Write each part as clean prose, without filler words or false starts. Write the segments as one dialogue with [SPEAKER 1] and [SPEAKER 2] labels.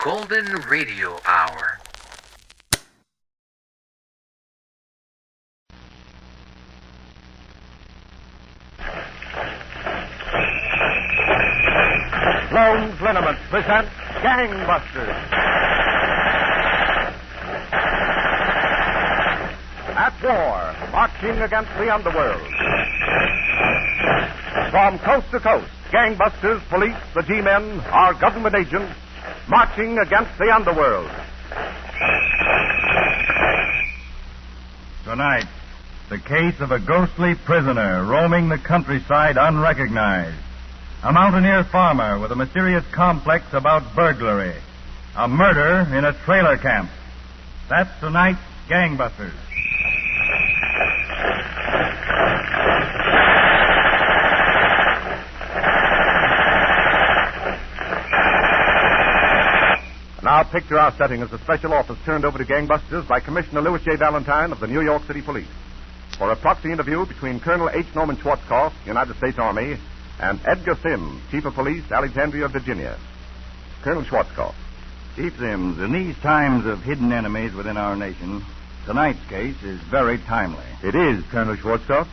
[SPEAKER 1] Golden Radio Hour.
[SPEAKER 2] Sloan's Liniment presents Gangbusters. At war, marching against the underworld. From coast to coast, gangbusters, police, the G-men, our government agents, marching against the underworld.
[SPEAKER 3] Tonight, the case of a ghostly prisoner roaming the countryside unrecognized. A mountaineer farmer with a mysterious complex about burglary. A murder in a trailer camp. That's tonight's Gangbusters.
[SPEAKER 2] Now picture our setting as a special office turned over to gangbusters by Commissioner Louis J. Valentine of the New York City Police for a proxy interview between Colonel H. Norman Schwarzkopf, United States Army, and Edgar Sims, Chief of Police, Alexandria, Virginia. Colonel Schwarzkopf.
[SPEAKER 3] Chief Sims, in these times of hidden enemies within our nation, tonight's case is very timely.
[SPEAKER 2] It is, Colonel Schwarzkopf,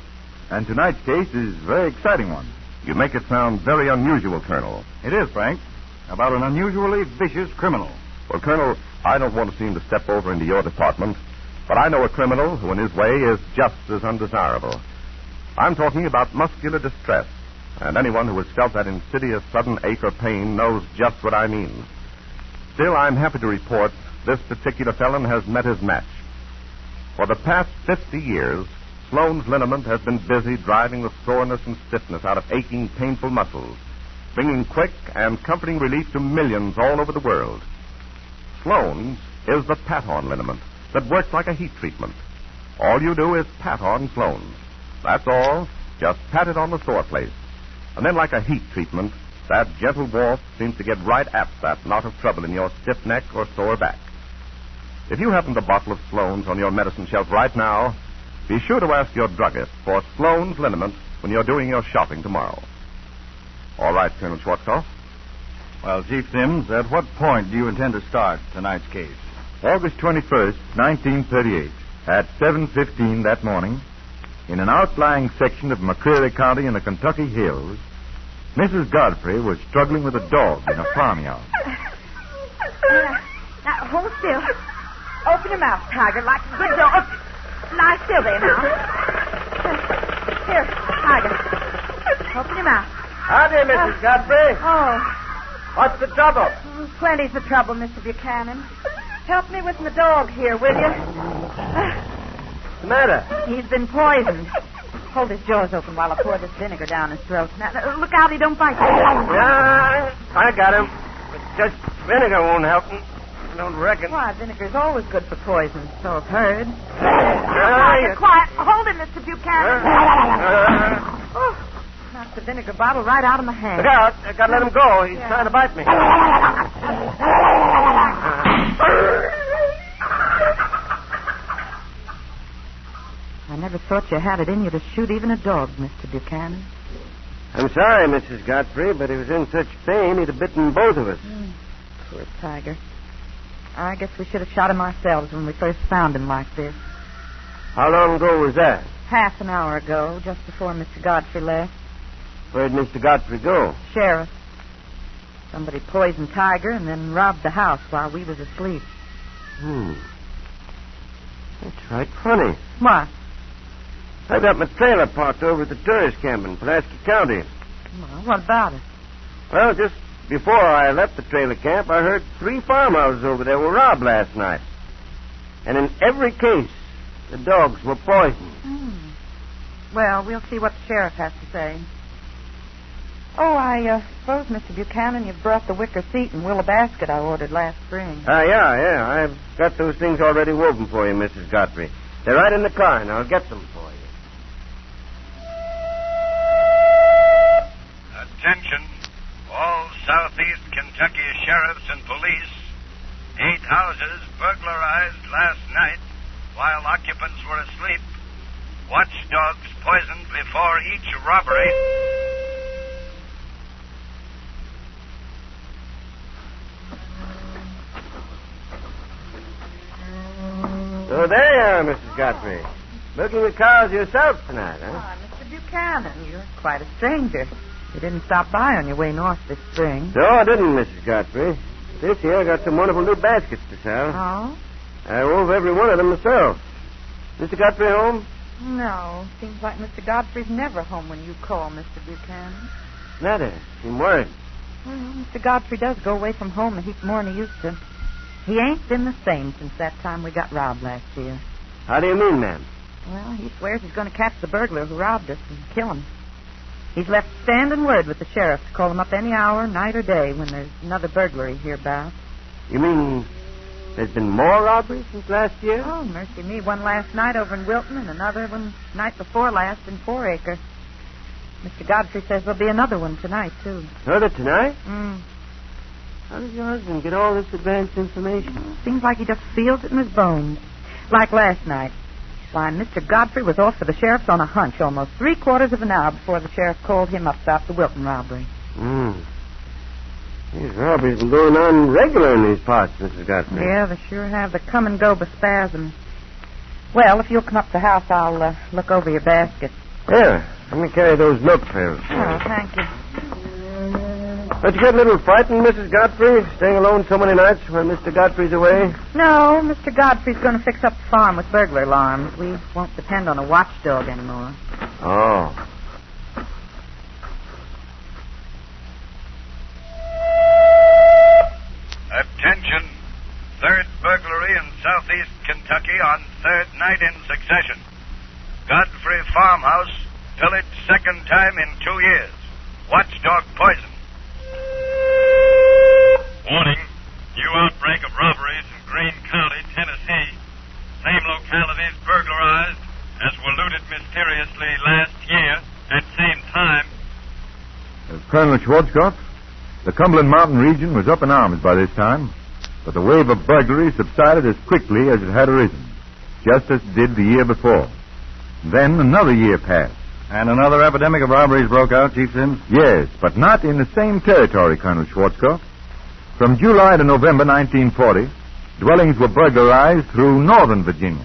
[SPEAKER 2] and tonight's case is a very exciting one. You make it sound very unusual, Colonel.
[SPEAKER 3] It is, Frank, about an unusually vicious criminal.
[SPEAKER 2] Well, Colonel, I don't want to seem to step over into your department, but I know a criminal who, in his way, is just as undesirable. I'm talking about muscular distress, and anyone who has felt that insidious sudden ache or pain knows just what I mean. Still, I'm happy to report this particular felon has met his match. For the past 50 years, Sloan's Liniment has been busy driving the soreness and stiffness out of aching, painful muscles, bringing quick and comforting relief to millions all over the world. Sloan's is the pat-on liniment that works like a heat treatment. All you do is pat on Sloan's. That's all. Just pat it on the sore place. And then, like a heat treatment, that gentle warmth seems to get right at that knot of trouble in your stiff neck or sore back. If you happen a bottle of Sloan's on your medicine shelf right now, be sure to ask your druggist for Sloan's Liniment when you're doing your shopping tomorrow. All right, Colonel Schwarzkopf.
[SPEAKER 3] Well, Chief Sims, at what point do you intend to start tonight's case?
[SPEAKER 4] August 21st, 1938, at 7:15 that morning, in an outlying section of McCreary County in the Kentucky hills, Mrs. Godfrey was struggling with a dog in a farmyard.
[SPEAKER 5] Now, hold still. Open your mouth, Tiger, like a good dog. Lie still there now. Here, Tiger. Open your mouth.
[SPEAKER 6] Howdy, Mrs. Godfrey.
[SPEAKER 5] Oh.
[SPEAKER 6] What's the trouble?
[SPEAKER 5] Plenty's the trouble, Mr. Buchanan. Help me with my dog here, will you?
[SPEAKER 6] What's the matter?
[SPEAKER 5] He's been poisoned. Hold his jaws open while I pour this vinegar down his throat. Now, look out he don't bite you.
[SPEAKER 6] Yeah, I got him. But just vinegar won't help him. I don't reckon.
[SPEAKER 5] Why, vinegar's always good for poison, so I've heard.
[SPEAKER 6] Yeah.
[SPEAKER 5] Quiet. Hold him, Mr. Buchanan. Oh, knocked the vinegar bottle right out of my hand.
[SPEAKER 6] Look out. I gotta let him go. He's trying to bite me.
[SPEAKER 5] I never thought you had it in you to shoot even a dog, Mr. Buchanan.
[SPEAKER 6] I'm sorry, Mrs. Godfrey, but he was in such pain he'd have bitten both of us.
[SPEAKER 5] Poor Tiger. I guess we should have shot him ourselves when we first found him like this.
[SPEAKER 6] How long ago was that?
[SPEAKER 5] Half an hour ago, just before Mr. Godfrey left.
[SPEAKER 6] Where'd Mr. Godfrey go?
[SPEAKER 5] Sheriff. Somebody poisoned Tiger and then robbed the house while we was asleep.
[SPEAKER 6] That's right funny.
[SPEAKER 5] What?
[SPEAKER 6] I got my trailer parked over at the tourist camp in Pulaski County.
[SPEAKER 5] Well, what about it?
[SPEAKER 6] Well, just before I left the trailer camp, I heard 3 farmhouses over there were robbed last night. And in every case, the dogs were poisoned.
[SPEAKER 5] Well, we'll see what the sheriff has to say. Oh, I suppose, Mr. Buchanan, you've brought the wicker seat and willow basket I ordered last spring.
[SPEAKER 6] Yeah. I've got those things already woven for you, Mrs. Godfrey. They're right in the car, and I'll get them for you.
[SPEAKER 7] Attention, all Southeast Kentucky sheriffs and police. 8 houses burglarized last night while occupants were asleep. Watchdogs poisoned before each robbery.
[SPEAKER 6] there, Mrs. Godfrey. Milking the cows yourself tonight, huh?
[SPEAKER 5] Why, Mr. Buchanan, you're quite a stranger. You didn't stop by on your way north this spring.
[SPEAKER 6] No, I didn't, Mrs. Godfrey. This year I got some wonderful new baskets to sell.
[SPEAKER 5] Oh?
[SPEAKER 6] I wove every one of them myself. Mr. Godfrey home?
[SPEAKER 5] No. Seems like Mr. Godfrey's never home when you call, Mr. Buchanan.
[SPEAKER 6] Nada. Seem worried.
[SPEAKER 5] Well, Mr. Godfrey does go away from home a heap more than he used to. He ain't been the same since that time we got robbed last year.
[SPEAKER 6] How do you mean, ma'am?
[SPEAKER 5] Well, he swears he's going to catch the burglar who robbed us and kill him. He's left standing word with the sheriff to call him up any hour, night or day, when there's another burglary hereabout.
[SPEAKER 6] You mean there's been more robberies since last year?
[SPEAKER 5] Oh, mercy me. One last night over in Wilton and another one night before last in 4 Acre. Mr. Godfrey says there'll be another one tonight, too.
[SPEAKER 6] Another tonight?
[SPEAKER 5] Mm.
[SPEAKER 6] How does your husband get all this advanced information?
[SPEAKER 5] Seems like he just feels it in his bones. Like last night. Why, Mr. Godfrey was off for the sheriff's on a hunch almost 3/4 of an hour before the sheriff called him up about the Wilton robbery.
[SPEAKER 6] These robberies have been going on regular in these parts, Mrs. Godfrey.
[SPEAKER 5] Yeah, they sure have. They come and go by spasms. Well, if you'll come up to the house, I'll look over your basket.
[SPEAKER 6] Here, let me carry those milk pails.
[SPEAKER 5] Oh, thank you.
[SPEAKER 6] Don't you get a little frightened, Mrs. Godfrey, staying alone so many nights when Mr. Godfrey's away?
[SPEAKER 5] No, Mr. Godfrey's going to fix up the farm with burglar alarms. We won't depend on a watchdog anymore.
[SPEAKER 6] Oh.
[SPEAKER 7] Attention. Third burglary in southeast Kentucky on third night in succession. Godfrey Farmhouse, pillaged second time in 2 years. Watchdog poison.
[SPEAKER 3] Warning. New outbreak of robberies in Greene County, Tennessee. Same localities burglarized as were looted mysteriously last year at same time.
[SPEAKER 4] Colonel Schwarzkopf, the Cumberland Mountain region was up in arms by this time, but the wave of burglary subsided as quickly as it had arisen, just as it did the year before. Then another year passed.
[SPEAKER 3] And another epidemic of robberies broke out, Chief Sims?
[SPEAKER 4] Yes, but not in the same territory, Colonel Schwarzkopf. From July to November 1940, dwellings were burglarized through northern Virginia.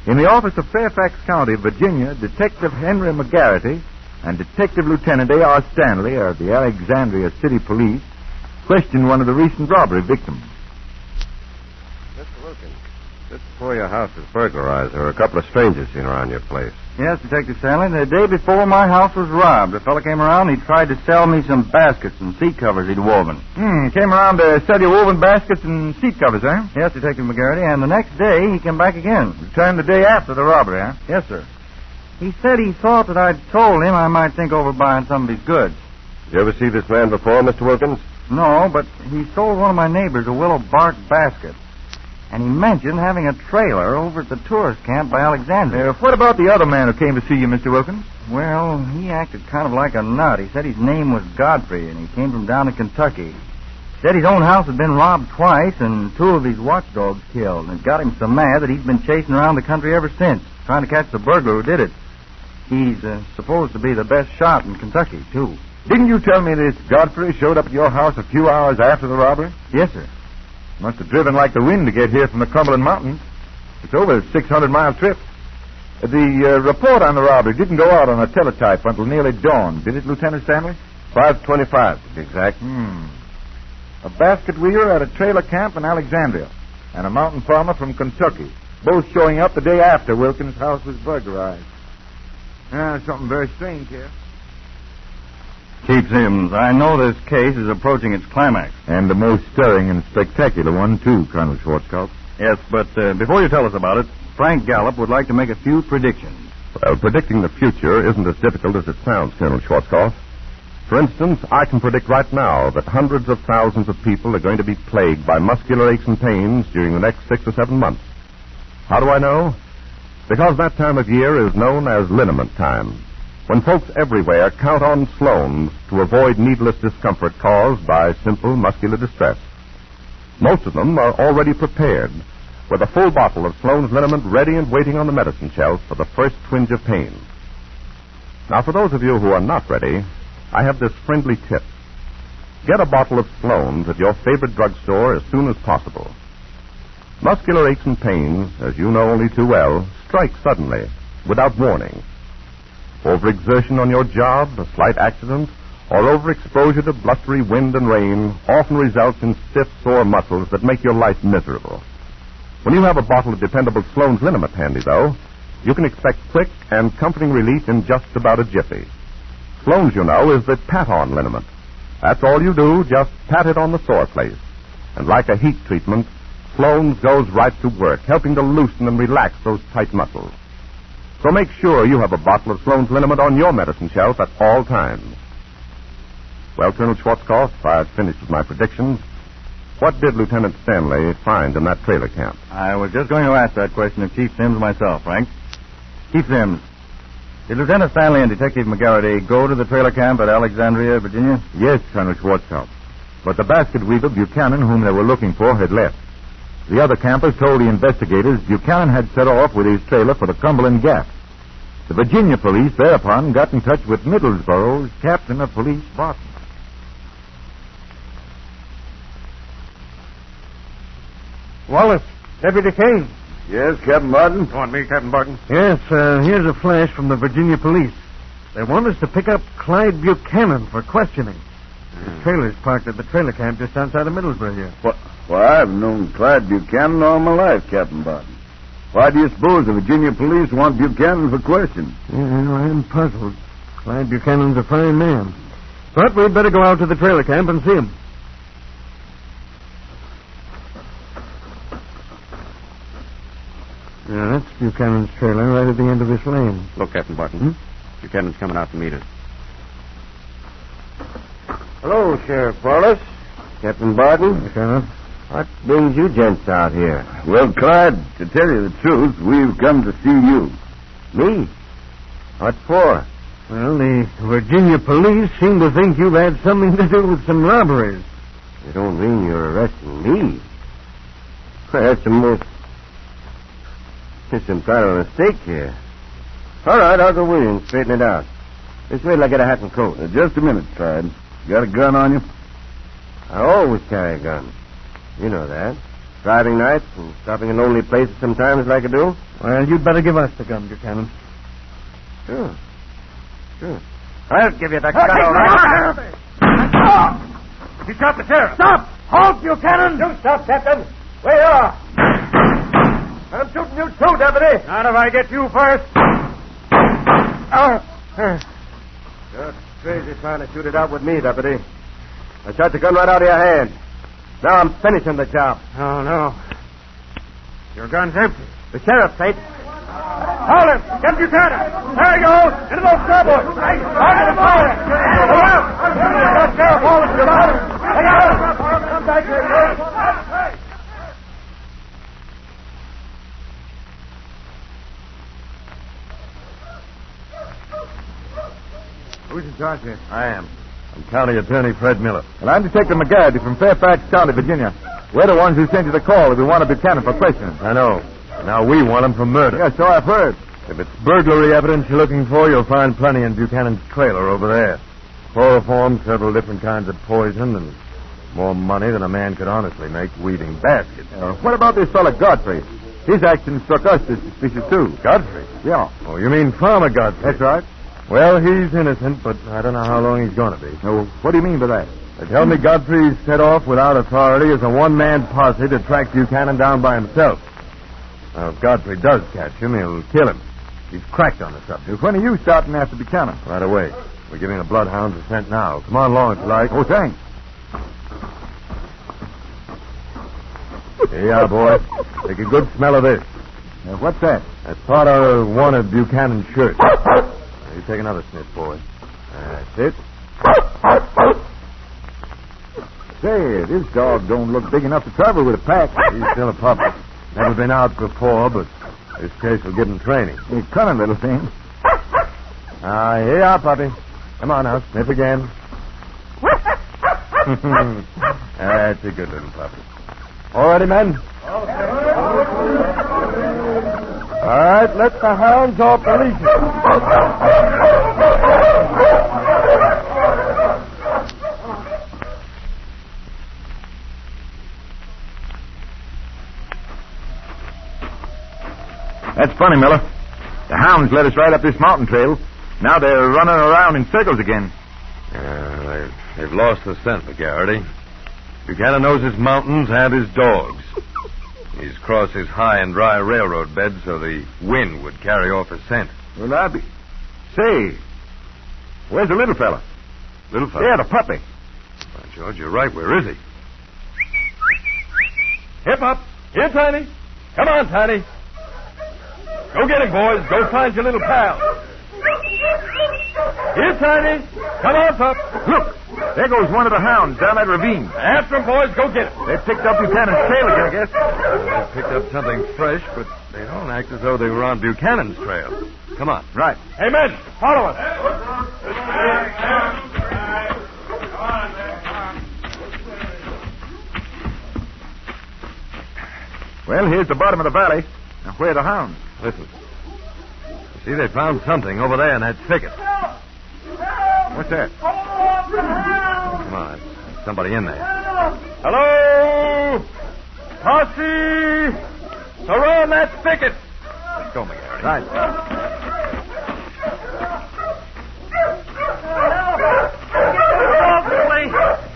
[SPEAKER 4] In the office of Fairfax County, Virginia, Detective Henry McGarity and Detective Lieutenant A.R. Stanley of the Alexandria City Police questioned one of the recent robbery victims.
[SPEAKER 2] Mr. Wilkins, just before your house was burglarized, there were a couple of strangers seen around your place.
[SPEAKER 3] Yes, Detective Stanley. The day before my house was robbed, a fellow came around and he tried to sell me some baskets and seat covers he'd woven.
[SPEAKER 4] Came around to sell you woven baskets and seat covers, eh?
[SPEAKER 3] Yes, Detective McGarity, and the next day he came back again.
[SPEAKER 4] Returned the day after the robbery, huh?
[SPEAKER 3] Yes, sir. He said he thought that I'd told him I might think over buying some of his goods.
[SPEAKER 2] Did you ever see this man before, Mr. Wilkins?
[SPEAKER 3] No, but he sold one of my neighbors a willow bark basket. And he mentioned having a trailer over at the tourist camp by Alexandria.
[SPEAKER 4] What about the other man who came to see you, Mr. Wilkins?
[SPEAKER 3] Well, he acted kind of like a nut. He said his name was Godfrey, and he came from down in Kentucky. Said his own house had been robbed twice, and 2 of his watchdogs killed. And it got him so mad that he's been chasing around the country ever since, trying to catch the burglar who did it. He's supposed to be the best shot in Kentucky, too.
[SPEAKER 4] Didn't you tell me this Godfrey showed up at your house a few hours after the robbery?
[SPEAKER 3] Yes, sir.
[SPEAKER 4] Must have driven like the wind to get here from the Cumberland Mountains. It's over a 600-mile trip. The report on the robbery didn't go out on a teletype until nearly dawn, did it, Lieutenant Stanley?
[SPEAKER 2] 5:25, to be exact.
[SPEAKER 4] A basket weaver at a trailer camp in Alexandria, and a mountain farmer from Kentucky, both showing up the day after Wilkins' house was burglarized. Something very strange here.
[SPEAKER 3] Chief Sims, I know this case is approaching its climax.
[SPEAKER 4] And the most stirring and spectacular one, too, Colonel Schwarzkopf.
[SPEAKER 3] Yes, but before you tell us about it, Frank Gallup would like to make a few predictions.
[SPEAKER 2] Well, predicting the future isn't as difficult as it sounds, Colonel Schwarzkopf. For instance, I can predict right now that hundreds of thousands of people are going to be plagued by muscular aches and pains during the next 6 or 7 months. How do I know? Because that time of year is known as liniment time, when folks everywhere count on Sloan's to avoid needless discomfort caused by simple muscular distress. Most of them are already prepared, with a full bottle of Sloan's liniment ready and waiting on the medicine shelf for the first twinge of pain. Now, for those of you who are not ready, I have this friendly tip. Get a bottle of Sloan's at your favorite drugstore as soon as possible. Muscular aches and pains, as you know only too well, strike suddenly, without warning. Overexertion on your job, a slight accident, or overexposure to blustery wind and rain often results in stiff, sore muscles that make your life miserable. When you have a bottle of dependable Sloan's liniment handy, though, you can expect quick and comforting relief in just about a jiffy. Sloan's, you know, is the pat-on liniment. That's all you do, just pat it on the sore place. And like a heat treatment, Sloan's goes right to work, helping to loosen and relax those tight muscles. So make sure you have a bottle of Sloan's liniment on your medicine shelf at all times. Well, Colonel Schwarzkopf, I've finished with my predictions. What did Lieutenant Stanley find in that trailer camp?
[SPEAKER 3] I was just going to ask that question of Chief Sims myself, Frank. Chief Sims, did Lieutenant Stanley and Detective McGarrity go to the trailer camp at Alexandria, Virginia?
[SPEAKER 4] Yes, Colonel Schwarzkopf. But the basket weaver, Buchanan, whom they were looking for, had left. The other campers told the investigators Buchanan had set off with his trailer for the Cumberland Gap. The Virginia police thereupon got in touch with Middlesbrough's captain of police, Barton.
[SPEAKER 6] Wallace, Deputy Kane.
[SPEAKER 2] Yes, Captain Barton? You want me, Captain Barton?
[SPEAKER 6] Yes, here's a flash from the Virginia police. They want us to pick up Clyde Buchanan for questioning. His trailer's parked at the trailer camp just outside of Middlesbrough here.
[SPEAKER 8] Well, I've known Clyde Buchanan all my life, Captain Barton. Why do you suppose the Virginia police want Buchanan for questioning?
[SPEAKER 6] Yeah, I'm puzzled. Clyde Buchanan's a fine man. But we'd better go out to the trailer camp and see him. Yeah, that's Buchanan's trailer right at the end of this lane.
[SPEAKER 2] Look, Captain Barton. Buchanan's coming out to meet us.
[SPEAKER 6] Hello, Sheriff Wallace. Captain Barton. Sheriff. What brings you gents out here?
[SPEAKER 8] Well, Clyde, to tell you the truth, we've come to see you.
[SPEAKER 6] Me? What for? Well, the Virginia police seem to think you've had something to do with some robberies. You don't mean you're arresting me? Well, that's the most... There's some kind of mistake here. All right, I'll go with you and straighten it out. Just wait till I get a hat and coat.
[SPEAKER 8] Just a minute, Clyde. You got a gun on you?
[SPEAKER 6] I always carry a gun. You know that. Driving nights and stopping in lonely places sometimes like I do. Well, you'd better give us the gun, Buchanan. Sure. I'll give you the gun, all right.
[SPEAKER 3] You shot the sheriff.
[SPEAKER 6] Stop! Halt, Buchanan! You stop, Captain. Where you are. I'm shooting you too, Deputy.
[SPEAKER 3] Not if I get you first.
[SPEAKER 6] You're crazy trying to shoot it out with me, Deputy. I shot the gun right out of your hand. Now I'm finishing the job.
[SPEAKER 3] Oh, no. Your gun's empty.
[SPEAKER 6] The sheriff's ain't.
[SPEAKER 3] Hold him! Get Buchanan! There he goes! Into those starboards! Out of the fire! Look out! That sheriff Wallace is about him! Look out! Come back here,
[SPEAKER 2] Who's in charge here?
[SPEAKER 3] I am.
[SPEAKER 2] I'm County Attorney Fred Miller.
[SPEAKER 4] And I'm Detective McGarrity from Fairfax County, Virginia. We're the ones who sent you the call that we want Buchanan for questioning.
[SPEAKER 2] I know. Now we want him for murder.
[SPEAKER 4] Yes, so I've heard.
[SPEAKER 2] If it's burglary evidence you're looking for, you'll find plenty in Buchanan's trailer over there. Chloroform, several different kinds of poison, and more money than a man could honestly make weaving baskets.
[SPEAKER 4] What about this fellow Godfrey? His action struck us as suspicious, too.
[SPEAKER 2] Godfrey?
[SPEAKER 4] Yeah.
[SPEAKER 2] Oh, you mean Farmer Godfrey?
[SPEAKER 4] That's right.
[SPEAKER 2] Well, he's innocent, but I don't know how long he's going to be.
[SPEAKER 4] Oh, what do you mean by that?
[SPEAKER 2] They tell me Godfrey's set off without authority as a one-man posse to track Buchanan down by himself. Now, if Godfrey does catch him, he'll kill him. He's cracked on the subject.
[SPEAKER 4] When are you starting after Buchanan?
[SPEAKER 2] Right away. We're giving the bloodhounds a scent now. Come on along if you like.
[SPEAKER 4] Oh, thanks.
[SPEAKER 2] Here you are, boy. Take a good smell of this.
[SPEAKER 4] What's that?
[SPEAKER 2] That's part of one of Buchanan's shirts. You take another sniff, boy. That's it.
[SPEAKER 4] Say, this dog don't look big enough to travel with a pack.
[SPEAKER 2] He's still a pup. Never been out before, but this case will give him training.
[SPEAKER 4] He's a cunning little thing.
[SPEAKER 2] Here you are, puppy. Come on now, sniff again. That's a good little puppy. All ready, men? All right, let the hounds off the leash.
[SPEAKER 4] That's funny, Miller. The hounds led us right up this mountain trail. Now they're running around in circles again.
[SPEAKER 9] They've lost the scent, McGarity. Buchanan knows his mountains and his dogs. He's crossed his high and dry railroad bed so the wind would carry off his scent.
[SPEAKER 4] Well, I'll be... Say, where's the little fella?
[SPEAKER 9] Little fella?
[SPEAKER 4] Yeah, the puppy.
[SPEAKER 9] Well, George, you're right. Where is he?
[SPEAKER 3] Hip up. Here, Tiny. Come on, Tiny. Go get him, boys. Go find your little pal. Here, Tiny. Come on, pup.
[SPEAKER 4] Look, there goes one of the hounds down that ravine.
[SPEAKER 3] After him, boys. Go get him.
[SPEAKER 4] They picked up Buchanan's trail again, I guess.
[SPEAKER 9] They picked up something fresh, but they don't act as though they were on Buchanan's trail. Come on.
[SPEAKER 4] Right.
[SPEAKER 3] Hey, men, follow us.
[SPEAKER 4] Well, here's the bottom of the valley. Now, where are the hounds?
[SPEAKER 9] Listen. You see, they found something over there in that thicket.
[SPEAKER 4] What's that?
[SPEAKER 9] Come on. There's somebody in there.
[SPEAKER 3] Hello? Posse! Surround that thicket.
[SPEAKER 9] Let's go, McGarry.
[SPEAKER 4] Right.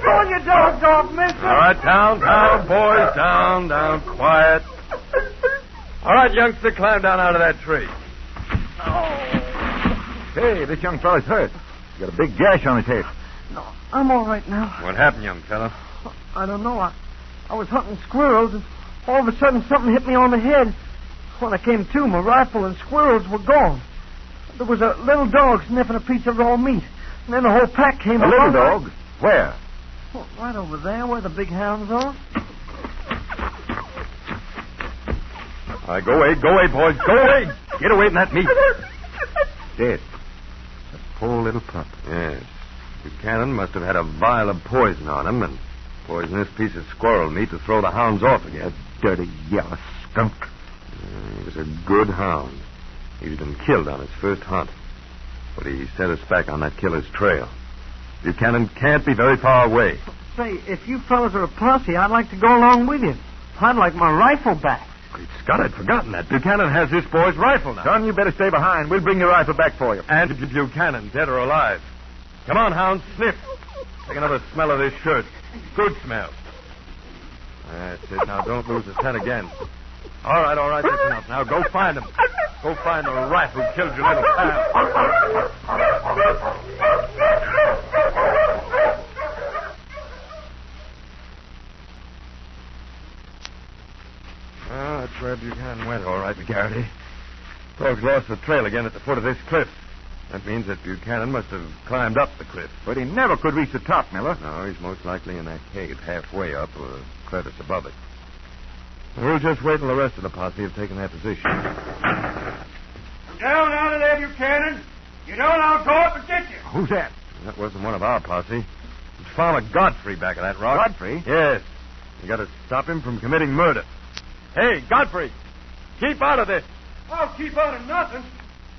[SPEAKER 5] Go on your dogs off, mister.
[SPEAKER 3] All right, down, boys. Down, quiet. All right, youngster, climb down out of that tree.
[SPEAKER 4] Hey, this young fella's hurt. He's got a big gash on his head.
[SPEAKER 5] No, I'm all right now.
[SPEAKER 9] What happened, young fella?
[SPEAKER 5] I don't know. I was hunting squirrels, and all of a sudden something hit me on the head. When I came to, my rifle and squirrels were gone. There was a little dog sniffing a piece of raw meat. And then the whole pack came
[SPEAKER 4] A
[SPEAKER 5] along.
[SPEAKER 4] little dog? Where?
[SPEAKER 5] Well, right over there where the big hounds are.
[SPEAKER 3] All right, go away, boys. Go away. Get away from that meat.
[SPEAKER 4] Dead. The poor little pup.
[SPEAKER 9] Yes. Buchanan must have had a vial of poison on him and poisoned this piece of squirrel meat to throw the hounds off again.
[SPEAKER 4] Dirty yellow skunk.
[SPEAKER 9] He was a good hound. He'd been killed on his first hunt. But he set us back on that killer's trail. Buchanan can't be very far away.
[SPEAKER 5] Say, if you fellas are a posse, I'd like to go along with you. I'd like my rifle back.
[SPEAKER 9] Great Scott, I'd forgotten that. Buchanan has this boy's rifle now.
[SPEAKER 4] Son, you better stay behind. We'll bring your rifle back for you.
[SPEAKER 9] And Buchanan, dead or alive. Come on, hounds, sniff. Take another smell of this shirt. Good smell. That's it. Now, don't lose the scent again. All right, that's enough. Now, go find him. Go find the rat who killed your little pal. Well, that's where Buchanan went, all right, McGarity. Dogs lost the trail again at the foot of this cliff. That means that Buchanan must have climbed up the cliff.
[SPEAKER 4] But he never could reach the top, Miller.
[SPEAKER 9] No, he's most likely in that cave halfway up or a crevice above it. We'll just wait till the rest of the posse have taken their position.
[SPEAKER 3] Down out of there, Buchanan. You don't, I'll go up and get you.
[SPEAKER 4] Who's that?
[SPEAKER 9] That wasn't one of our posse. It's Farmer Godfrey back of that rock.
[SPEAKER 4] Godfrey?
[SPEAKER 9] Yes. You got to stop him from committing murder.
[SPEAKER 3] Hey, Godfrey, keep out of this. I'll keep out of nothing.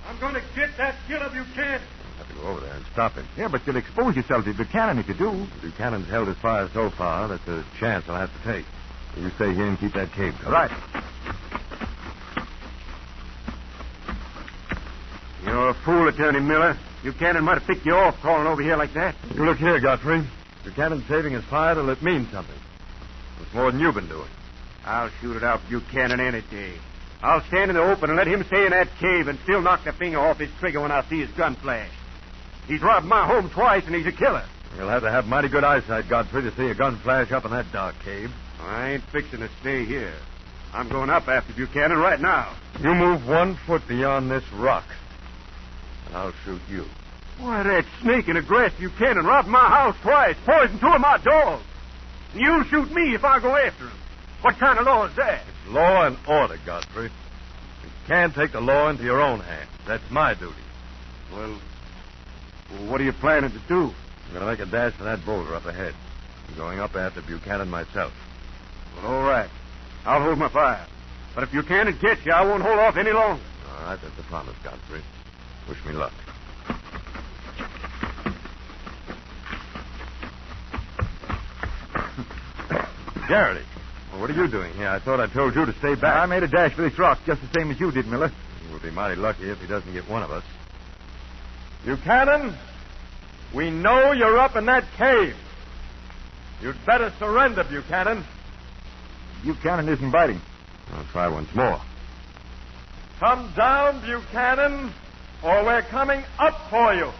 [SPEAKER 3] I'm going to get that killer Buchanan.
[SPEAKER 9] I'll have to go over there and stop him.
[SPEAKER 4] Yeah, but you'll expose yourself to Buchanan if you do.
[SPEAKER 9] Buchanan's held his fire so far, that's a chance I'll have to take. You stay here and keep that cave covered.
[SPEAKER 4] Right.
[SPEAKER 6] You're a fool, Attorney Miller. Buchanan might have picked you off crawling over here like that.
[SPEAKER 9] You look here, Godfrey. Buchanan's saving his fire till it means something. It's more than you've been doing.
[SPEAKER 6] I'll shoot it out Buchanan any day. I'll stand in the open and let him stay in that cave and still knock the finger off his trigger when I see his gun flash. He's robbed my home twice, and he's a killer.
[SPEAKER 9] You'll have to have mighty good eyesight, Godfrey, to see a gun flash up in that dark cave.
[SPEAKER 6] I ain't fixing to stay here. I'm going up after Buchanan right now.
[SPEAKER 9] You move 1 foot beyond this rock, and I'll shoot you.
[SPEAKER 6] Why, that snake in the grass Buchanan robbed my house twice, poisoned 2 of my dogs. And you'll shoot me if I go after him. What kind of law is that?
[SPEAKER 9] It's law and order, Godfrey. You can't take the law into your own hands. That's my duty.
[SPEAKER 6] Well, what are you planning to do?
[SPEAKER 9] I'm going to make a dash for that boulder up ahead. I'm going up after Buchanan myself.
[SPEAKER 6] Well, all right. I'll hold my fire. But if Buchanan gets you, I won't hold off any longer.
[SPEAKER 9] All right, that's a promise, Godfrey. Wish me luck. Garrity, Well, what are you doing here? I thought I told you to stay back.
[SPEAKER 4] I made a dash for this rock just the same as you did, Miller.
[SPEAKER 9] We'll be mighty lucky if he doesn't get one of us. Buchanan, we know you're up in that cave. You'd better surrender, Buchanan.
[SPEAKER 4] Buchanan isn't biting.
[SPEAKER 9] I'll try once more. Come down, Buchanan, or we're coming up for you.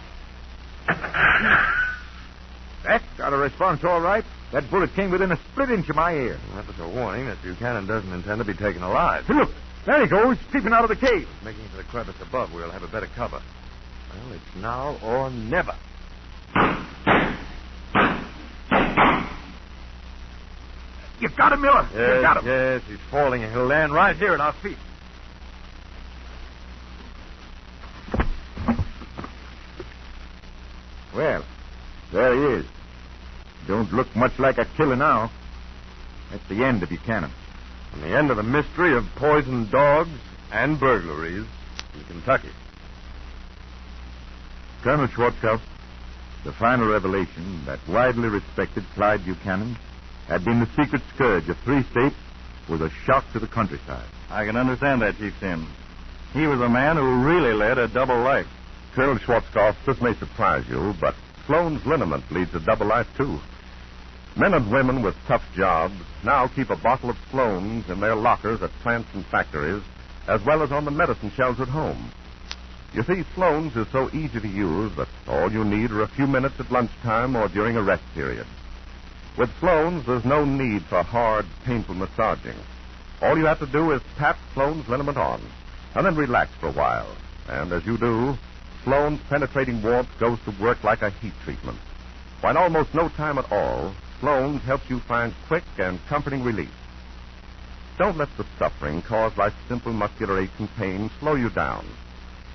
[SPEAKER 4] That got a response all right. That bullet came within a split inch of my ear.
[SPEAKER 9] Well, that was a warning that Buchanan doesn't intend to be taken alive.
[SPEAKER 4] Hey, look, there he goes, peeping out of the cave.
[SPEAKER 9] Making for the crevice above, we'll have a better cover. Well, it's now or never.
[SPEAKER 4] You got him, Miller.
[SPEAKER 9] Yes,
[SPEAKER 4] You got him.
[SPEAKER 9] yes, he's falling, and he'll land right here at our feet.
[SPEAKER 4] Well, there he is. Don't look much like a killer now. That's the end of Buchanan.
[SPEAKER 9] And the end of the mystery of poisoned dogs and burglaries in Kentucky.
[SPEAKER 4] Colonel Schwarzkopf, the final revelation that widely respected Clyde Buchanan had been the secret scourge of 3 states was a shock to the countryside.
[SPEAKER 3] I can understand that, Chief Sims. He was a man who really led a double life.
[SPEAKER 2] Colonel Schwarzkopf, this may surprise you, but Sloan's liniment leads a double life, too. Men and women with tough jobs now keep a bottle of Sloan's in their lockers at plants and factories, as well as on the medicine shelves at home. You see, Sloan's is so easy to use that all you need are a few minutes at lunchtime or during a rest period. With Sloan's, there's no need for hard, painful massaging. All you have to do is tap Sloan's liniment on, and then relax for a while. And as you do, Sloan's penetrating warmth goes to work like a heat treatment. While in almost no time at all, Sloan's helps you find quick and comforting relief. Don't let the suffering caused by simple muscular aches and pain slow you down.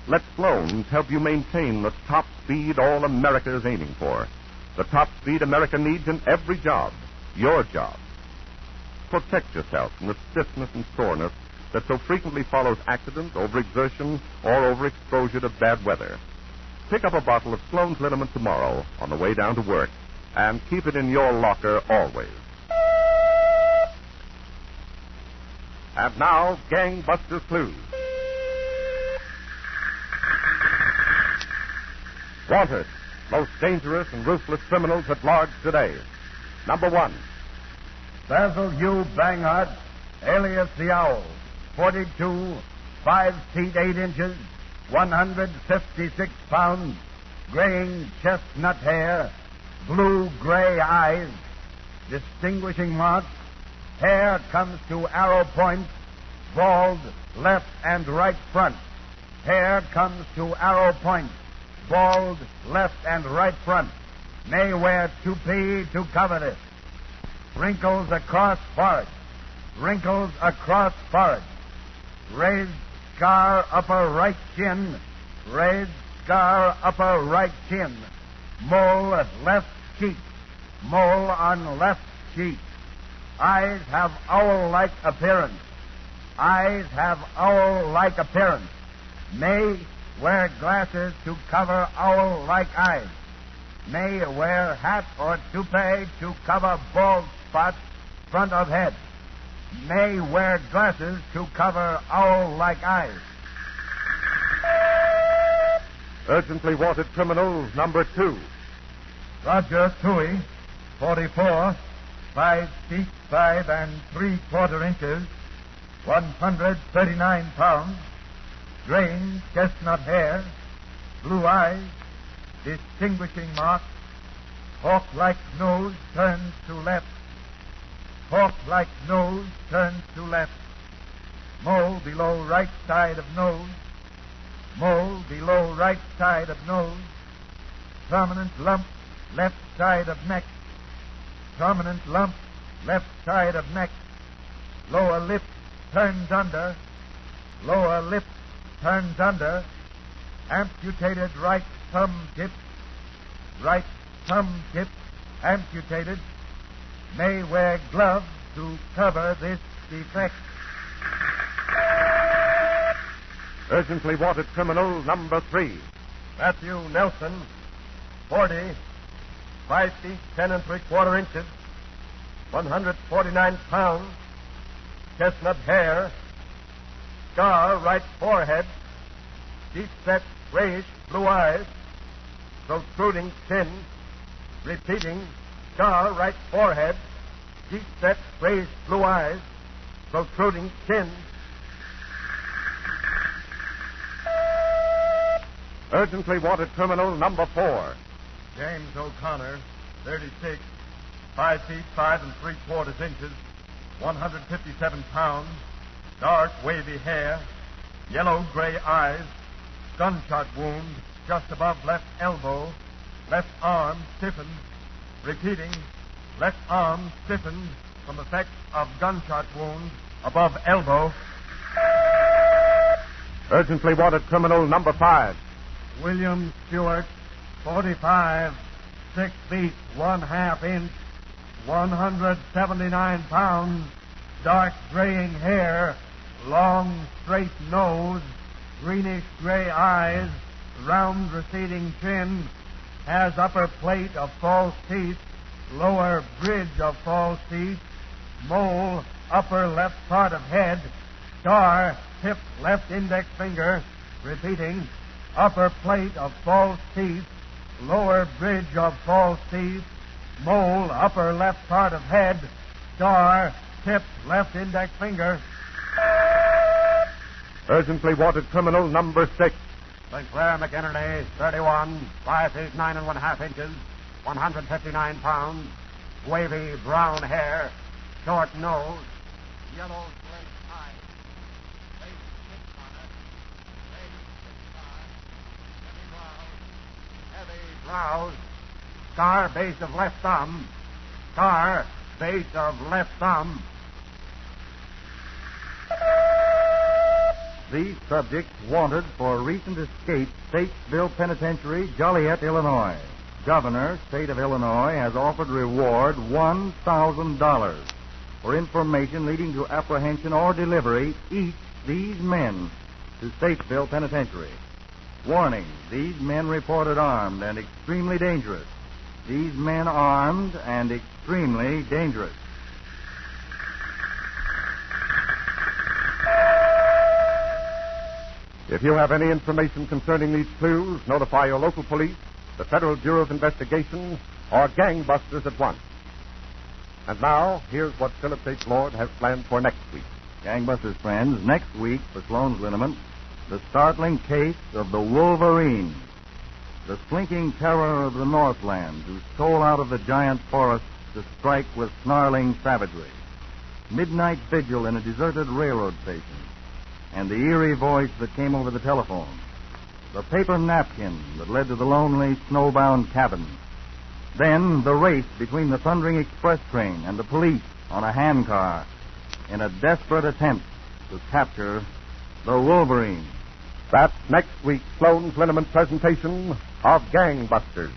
[SPEAKER 2] Let Sloan's help you maintain the top speed all America is aiming for. The top speed America needs in every job. Your job. Protect yourself from the stiffness and soreness that so frequently follows accident, overexertion, or overexposure to bad weather. Pick up a bottle of Sloan's liniment tomorrow on the way down to work, and keep it in your locker always. And now, Gangbusters Clues. Wanted, most dangerous and ruthless criminals at large today. Number 1.
[SPEAKER 3] Basil U. Banghart, alias the Owl, 42, 5 feet 8 inches, 156 pounds, graying chestnut hair, blue-gray eyes, distinguishing marks, hair comes to arrow point, bald left and right front. Hair comes to arrow point, bald left and right front. May wear toupee to cover it. Wrinkles across forehead. Wrinkles across forehead. Raised scar upper right chin. Raised scar upper right chin. Mole left cheek. Mole on left cheek. Eyes have owl-like appearance. Eyes have owl-like appearance. May wear glasses to cover owl-like eyes. May wear hat or toupee to cover bald spot front of head. May wear glasses to cover owl-like eyes.
[SPEAKER 2] Urgently wanted criminal number 2.
[SPEAKER 3] Roger Toohey, 44, 5 feet 5 3/4 inches, 139 pounds, graying chestnut hair, blue eyes, distinguishing marks, hawk-like nose turns to left, hawk-like nose turns to left, mole below right side of nose, mole below right side of nose, prominent lump left side of neck, prominent lump left side of neck, lower lip turns under, lower lip turns under, amputated right thumb tip, amputated, may wear gloves to cover this defect.
[SPEAKER 2] Urgently wanted criminal number 3.
[SPEAKER 9] Matthew Nelson, 40, 5 feet 10 3/4 inches, 149 pounds,
[SPEAKER 3] chestnut hair, scar right forehead, deep-set grayish blue eyes, protruding chin, repeating, scar right forehead, deep-set grayish blue eyes, protruding chin.
[SPEAKER 2] Urgently wanted criminal number 4.
[SPEAKER 3] James O'Connor, 36, 5 feet 5 3/4 inches, 157 pounds, dark wavy hair, yellow-gray eyes, gunshot wound just above left elbow, left arm stiffened, repeating, left arm stiffened from effects of gunshot wound above elbow.
[SPEAKER 2] Urgently wanted criminal number 5.
[SPEAKER 3] William Stewart, 45, 6 feet 1/2 inch, 179 pounds, dark graying hair, long straight nose, greenish gray eyes, round receding chin, has upper plate of false teeth, lower bridge of false teeth, mole, upper left part of head, scar, tip left index finger, repeating, upper plate of false teeth, lower bridge of false teeth, mole, upper left part of head, scar, tip left index finger.
[SPEAKER 2] Urgently wanted criminal number 6.
[SPEAKER 10] Sinclair McInerney, 31, 5 feet 9 1/2 inches, 159 pounds, wavy brown hair, short nose, yellow slate eyes, face thick bonnet, face thick eye, heavy brows, scar base of left thumb, scar base of left thumb.
[SPEAKER 4] These subjects wanted for recent escape, Statesville Penitentiary, Joliet, Illinois. Governor, State of Illinois, has offered reward $1,000 for information leading to apprehension or delivery each these men to Statesville Penitentiary. Warning, these men reported armed and extremely dangerous. These men armed and extremely dangerous.
[SPEAKER 2] If you have any information concerning these clues, notify your local police, the Federal Bureau of Investigation, or gangbusters at once. And now, here's what Philip H. Lord has planned for next week.
[SPEAKER 4] Gangbusters friends, next week for Sloan's Liniment, the startling case of the Wolverine, the slinking terror of the Northland who stole out of the giant forest to strike with snarling savagery, midnight vigil in a deserted railroad station, and the eerie voice that came over the telephone, the paper napkin that led to the lonely snowbound cabin, then the race between the thundering express train and the police on a handcar in a desperate attempt to capture the Wolverine.
[SPEAKER 2] That's next week's Sloan's Liniment presentation of Gangbusters.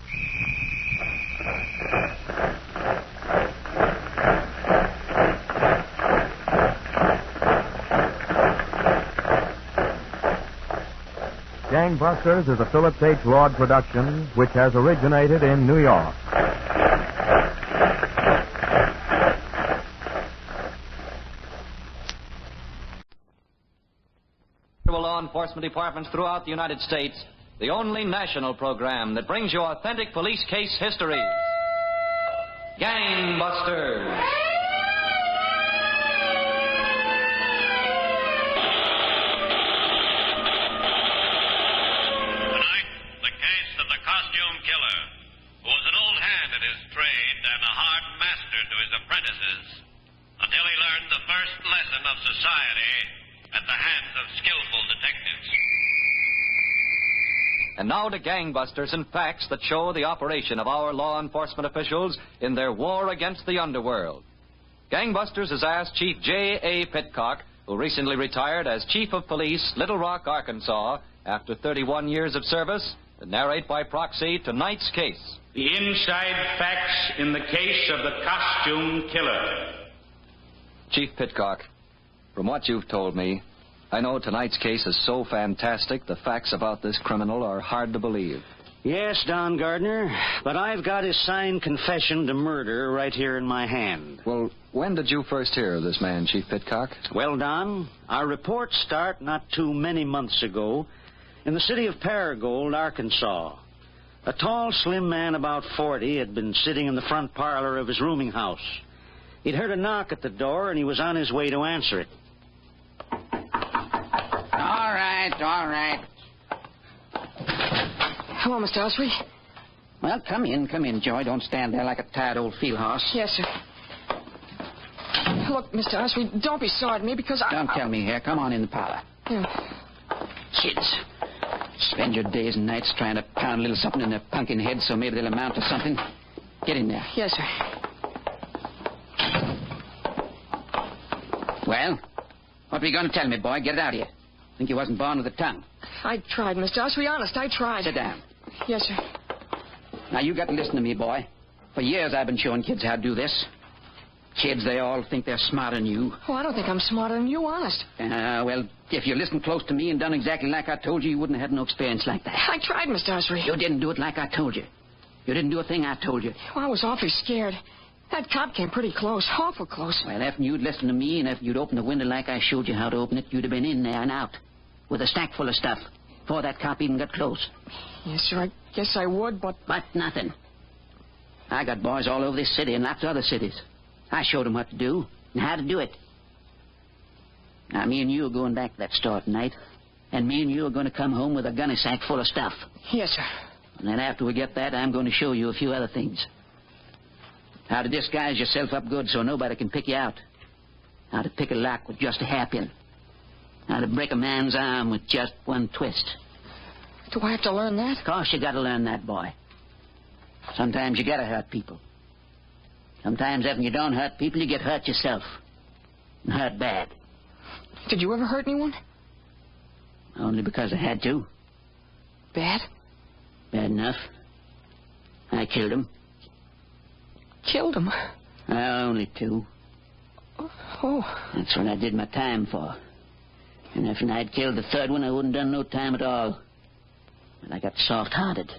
[SPEAKER 11] Gangbusters is a Philip H. Lord production which has originated in New York.
[SPEAKER 12] Law enforcement departments throughout the United States, the only national program that brings you authentic police case histories. Gangbusters.
[SPEAKER 7] Tonight, the case of the costume killer, who was an old hand at his trade and a hard master to his apprentices, until he learned the first lesson of society at the hands of skillful detectives.
[SPEAKER 12] And now to Gangbusters and facts that show the operation of our law enforcement officials in their war against the underworld. Gangbusters has asked Chief J.A. Pitcock, who recently retired as Chief of Police, Little Rock, Arkansas, after 31 years of service, to narrate by proxy tonight's case.
[SPEAKER 13] The inside facts in the case of the costume killer.
[SPEAKER 12] Chief Pitcock, from what you've told me, I know tonight's case is so fantastic the facts about this criminal are hard to believe.
[SPEAKER 14] Yes, Don Gardner, but I've got his signed confession to murder right here in my hand.
[SPEAKER 12] Well, when did you first hear of this man, Chief Pitcock?
[SPEAKER 14] Well, Don, our reports start not too many months ago in the city of Paragould, Arkansas. A tall, slim man about 40 had been sitting in the front parlor of his rooming house. He'd heard a knock at the door, and he was on his way to answer it.
[SPEAKER 15] All right.
[SPEAKER 16] Hello, Mr. Osprey.
[SPEAKER 15] Well, come in, Joey. Don't stand there like a tired old field horse.
[SPEAKER 16] Yes, sir. Look, Mr. Osprey, don't be sorry to me because
[SPEAKER 15] Don't tell me here. Come on in the parlor.
[SPEAKER 16] Yeah.
[SPEAKER 15] Kids. Spend your days and nights trying to pound a little something in their pumpkin heads so maybe they'll amount to something. Get in there.
[SPEAKER 16] Yes, sir.
[SPEAKER 15] Well, what were you going to tell me, boy? Get it out of you. Think you wasn't born with a tongue.
[SPEAKER 16] I tried, Mr. Osprey. Honest, I tried.
[SPEAKER 15] Sit down.
[SPEAKER 16] Yes, sir.
[SPEAKER 15] Now, you got to listen to me, boy. For years I've been showing kids how to do this. Kids, they all think they're smarter than you.
[SPEAKER 16] Oh, I don't think I'm smarter than you, honest.
[SPEAKER 15] Well, if you listened close to me and done exactly like I told you, you wouldn't have had no experience like that.
[SPEAKER 16] I tried, Mr. Osprey.
[SPEAKER 15] You didn't do it like I told you. You didn't do a thing I told you.
[SPEAKER 16] Well, I was awfully scared. That cop came pretty close, awful close.
[SPEAKER 15] Well, after you'd listened to me and after you'd opened the window like I showed you how to open it, you'd have been in there and out with a stack full of stuff before that cop even got close.
[SPEAKER 16] Yes, sir, I guess I would, but...
[SPEAKER 15] But nothing. I got boys all over this city and lots of other cities. I showed them what to do and how to do it. Now, me and you are going back to that store tonight, and me and you are going to come home with a gunny sack full of stuff.
[SPEAKER 16] Yes, sir.
[SPEAKER 15] And then after we get that, I'm going to show you a few other things. How to disguise yourself up good so nobody can pick you out. How to pick a lock with just a hairpin. How to break a man's arm with just one twist.
[SPEAKER 16] Do I have to learn that?
[SPEAKER 15] Of course you got to learn that, boy. Sometimes you got to hurt people. Sometimes after you don't hurt people, you get hurt yourself. And hurt bad.
[SPEAKER 16] Did you ever hurt anyone?
[SPEAKER 15] Only because I had to.
[SPEAKER 16] Bad?
[SPEAKER 15] Bad enough. I killed him.
[SPEAKER 16] Killed him?
[SPEAKER 15] Only 2.
[SPEAKER 16] Oh.
[SPEAKER 15] That's what I did my time for. And if I'd killed the 3rd one, I wouldn't done no time at all. But I got soft-hearted.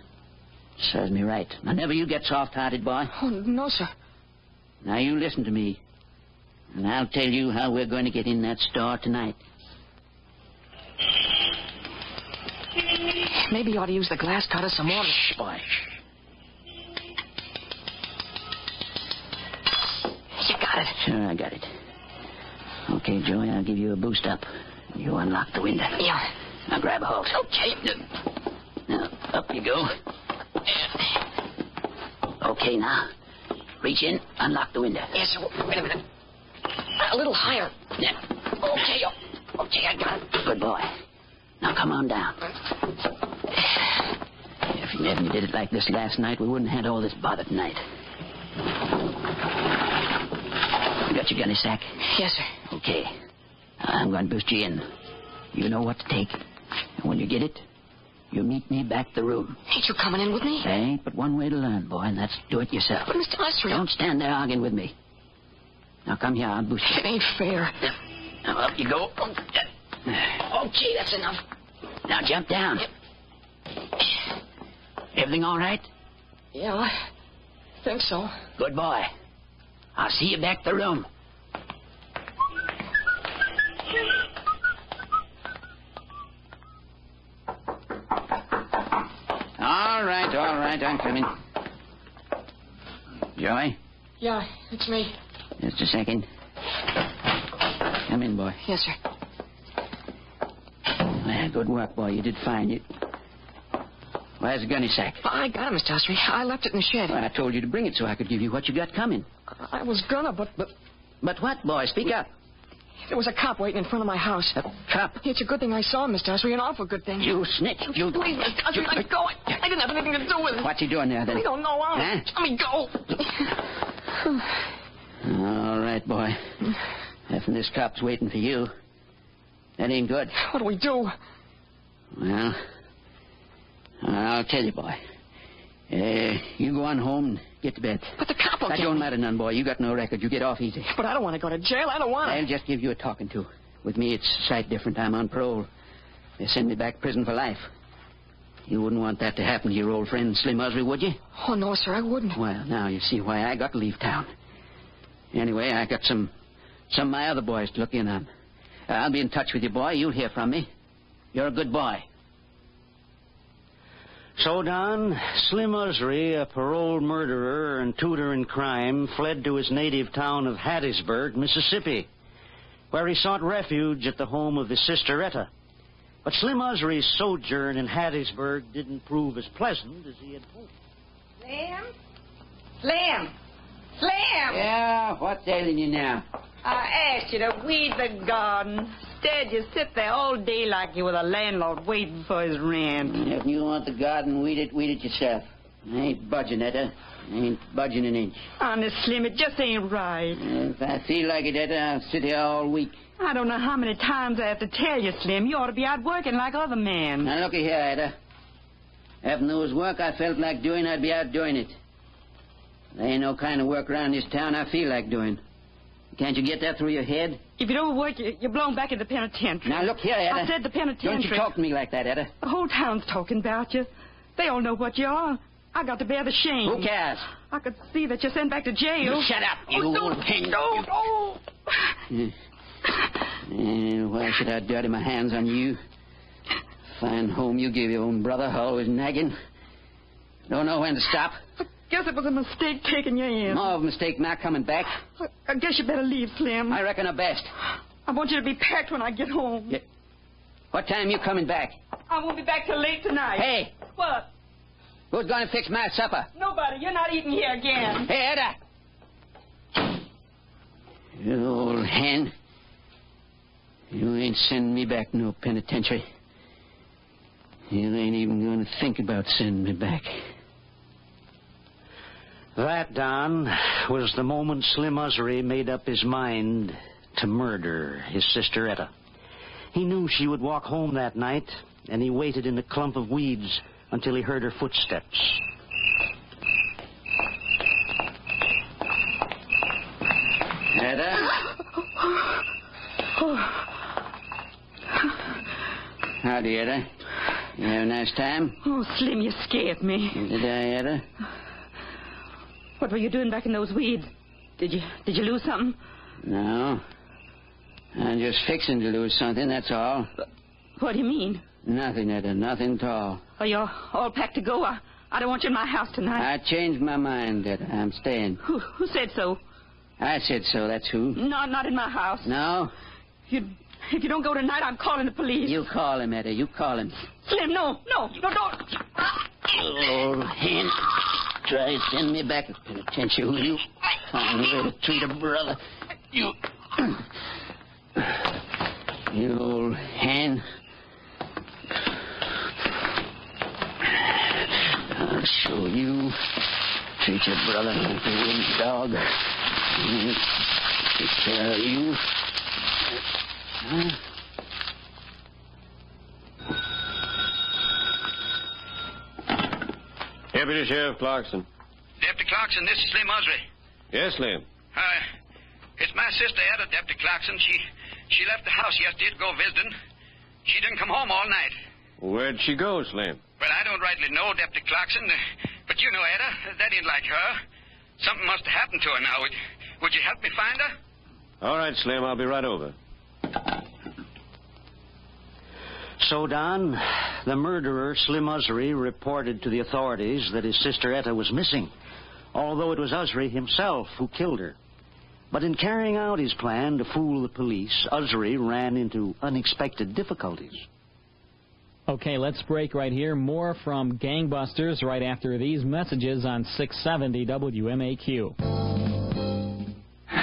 [SPEAKER 15] Serves me right. Now, never you get soft-hearted, boy.
[SPEAKER 16] Oh, no, sir.
[SPEAKER 15] Now, you listen to me. And I'll tell you how we're going to get in that store tonight.
[SPEAKER 16] Maybe you ought to use the glass cutter some more.
[SPEAKER 15] Shh, boy.
[SPEAKER 16] You got it.
[SPEAKER 15] Sure, I got it. Okay, Joey, I'll give you a boost up. You unlock the window.
[SPEAKER 16] Yeah.
[SPEAKER 15] Now grab a hold.
[SPEAKER 16] Okay.
[SPEAKER 15] Now, up you go. Okay, now. Reach in, unlock the window.
[SPEAKER 16] Yes, sir. Wait a minute. A little higher.
[SPEAKER 15] Yeah.
[SPEAKER 16] Okay, I got it.
[SPEAKER 15] Good boy. Now come on down. If you did it like this last night, we wouldn't have had all this bother tonight. You got your gunny sack?
[SPEAKER 16] Yes, sir.
[SPEAKER 15] Okay. I'm going to boost you in. You know what to take. And when you get it, you meet me back the room.
[SPEAKER 16] Ain't you coming in with me?
[SPEAKER 15] There ain't but one way to learn, boy, and that's do it yourself.
[SPEAKER 16] But, Mr. Osprey...
[SPEAKER 15] Don't stand there arguing with me. Now come here, I'll boost you.
[SPEAKER 16] It ain't fair.
[SPEAKER 15] Now up you go.
[SPEAKER 16] Okay, that's enough.
[SPEAKER 15] Now jump down. Everything all right?
[SPEAKER 16] Yeah, I think so.
[SPEAKER 15] Good boy. I'll see you back the room. All right, I'm coming. Joey?
[SPEAKER 16] Yeah, it's me.
[SPEAKER 15] Just a second. Come in, boy.
[SPEAKER 16] Yes, sir.
[SPEAKER 15] Well, good work, boy. You did fine. Where's the gunny sack?
[SPEAKER 16] I got it, Mr. Osprey. I left it in the shed.
[SPEAKER 15] Well, I told you to bring it so I could give you what you got coming.
[SPEAKER 16] I was gonna, but...
[SPEAKER 15] But what, boy? Speak up.
[SPEAKER 16] There was a cop waiting in front of my house.
[SPEAKER 15] A cop?
[SPEAKER 16] It's a good thing I saw him, Mr. Osprey. An awful good thing.
[SPEAKER 15] You snitch. You...
[SPEAKER 16] Please, Mr. Osprey, let me go. I didn't have anything to do with it.
[SPEAKER 15] What's he doing there, then?
[SPEAKER 16] I don't know.
[SPEAKER 15] Huh?
[SPEAKER 16] Let me go.
[SPEAKER 15] All right, boy. If this cop's waiting for you, that ain't good.
[SPEAKER 16] What do we do?
[SPEAKER 15] Well, I'll tell you, boy. You go on home and get to bed.
[SPEAKER 16] But the cop will
[SPEAKER 15] That don't matter none, boy. You got no record. You get off easy.
[SPEAKER 16] But I don't want to go to jail. I don't want
[SPEAKER 15] I'll just give you a talking to. With me, it's a sight different. I'm on parole. They send me back to prison for life. You wouldn't want that to happen to your old friend Slim Usry, would you?
[SPEAKER 16] Oh, no, sir, I wouldn't.
[SPEAKER 15] Well, now you see why I got to leave town. Anyway, I got some of my other boys to look in on. I'll be in touch with you, boy. You'll hear from me. You're a good boy.
[SPEAKER 14] So, Don, Slim Usry, a paroled murderer and tutor in crime, fled to his native town of Hattiesburg, Mississippi, where he sought refuge at the home of his sister Etta. But Slim Usry's sojourn in Hattiesburg didn't prove as pleasant as he had hoped.
[SPEAKER 17] Slim? Slim! Slim!
[SPEAKER 15] Yeah, what's ailing you now?
[SPEAKER 17] I asked you to weed the garden. Instead, you sit there all day like you were the landlord waiting for his rent.
[SPEAKER 15] If you want the garden weed it yourself. I ain't budging, Etta. I ain't budging an inch.
[SPEAKER 17] Honest, Slim, it just ain't right.
[SPEAKER 15] If I feel like it, Etta, I'll sit here all week.
[SPEAKER 17] I don't know how many times I have to tell you, Slim. You ought to be out working like other men.
[SPEAKER 15] Now, looky here, Etta. If there was work I felt like doing, I'd be out doing it. There ain't no kind of work around this town I feel like doing. Can't you get that through your head?
[SPEAKER 17] If you don't work, you're blown back in the penitentiary.
[SPEAKER 15] Now, look here, Etta.
[SPEAKER 17] I said the penitentiary.
[SPEAKER 15] Don't you talk to me like that, Etta.
[SPEAKER 17] The whole town's talking about you. They all know what you are. I got to bear the shame.
[SPEAKER 15] Who cares?
[SPEAKER 17] I could see that you're sent back to jail.
[SPEAKER 15] You shut up, you old hen. Why should I dirty my hands on you? Fine home you gave your own brother, always nagging. Don't know when to stop.
[SPEAKER 17] I guess it was a mistake taking you in.
[SPEAKER 15] More of a mistake not coming back.
[SPEAKER 17] I guess you better leave, Slim.
[SPEAKER 15] I reckon the best.
[SPEAKER 17] I want you to be packed when I get home.
[SPEAKER 15] Yeah. What time you coming back?
[SPEAKER 17] I won't be back till late tonight.
[SPEAKER 15] Hey!
[SPEAKER 17] What?
[SPEAKER 15] Who's going to fix my supper?
[SPEAKER 17] Nobody. You're not eating here again.
[SPEAKER 15] Hey, Etta! You old hen. You ain't sending me back no penitentiary. You ain't even going to think about sending me back.
[SPEAKER 14] That, Don, was the moment Slim Usry made up his mind to murder his sister Etta. He knew she would walk home that night, and he waited in a clump of weeds until he heard her footsteps.
[SPEAKER 15] Etta? Howdy, Etta. You have a nice time?
[SPEAKER 17] Oh, Slim, you scared me.
[SPEAKER 15] Did I, Etta?
[SPEAKER 17] What were you doing back in those weeds? Did you lose something?
[SPEAKER 15] No. I'm just fixing to lose something, that's all.
[SPEAKER 17] What do you mean?
[SPEAKER 15] Nothing, Etta. Nothing at all.
[SPEAKER 17] Are you all packed to go? I don't want you in my house tonight.
[SPEAKER 15] I changed my mind, Etta. I'm staying.
[SPEAKER 17] Who said so?
[SPEAKER 15] I said so, that's who.
[SPEAKER 17] No, not in my house.
[SPEAKER 15] No?
[SPEAKER 17] If you don't go tonight, I'm calling the police.
[SPEAKER 15] You call him, Etta. You call him.
[SPEAKER 17] Slim, no, don't.
[SPEAKER 15] You old hen. Try to send me back to penitentiary, will you? Fine way to treat a brother. You old hen. I'll show you. Treat your brother like a little dog. Take care of you. Huh?
[SPEAKER 9] Deputy Sheriff Clarkson.
[SPEAKER 7] Deputy Clarkson, this is Slim Usry.
[SPEAKER 9] Yes, Slim.
[SPEAKER 7] It's my sister, Etta, Deputy Clarkson. She left the house yesterday to go visiting. She didn't come home all night.
[SPEAKER 9] Where'd she go, Slim?
[SPEAKER 7] Well, I don't rightly know, Deputy Clarkson, but you know Etta. That ain't like her. Something must have happened to her now. Would you help me find her?
[SPEAKER 9] All right, Slim, I'll be right over.
[SPEAKER 14] So, Don, the murderer, Slim Usry, reported to the authorities that his sister Etta was missing, although it was Usry himself who killed her. But in carrying out his plan to fool the police, Usry ran into unexpected difficulties.
[SPEAKER 18] Okay, let's break right here. More from Gangbusters right after these messages on 670 WMAQ.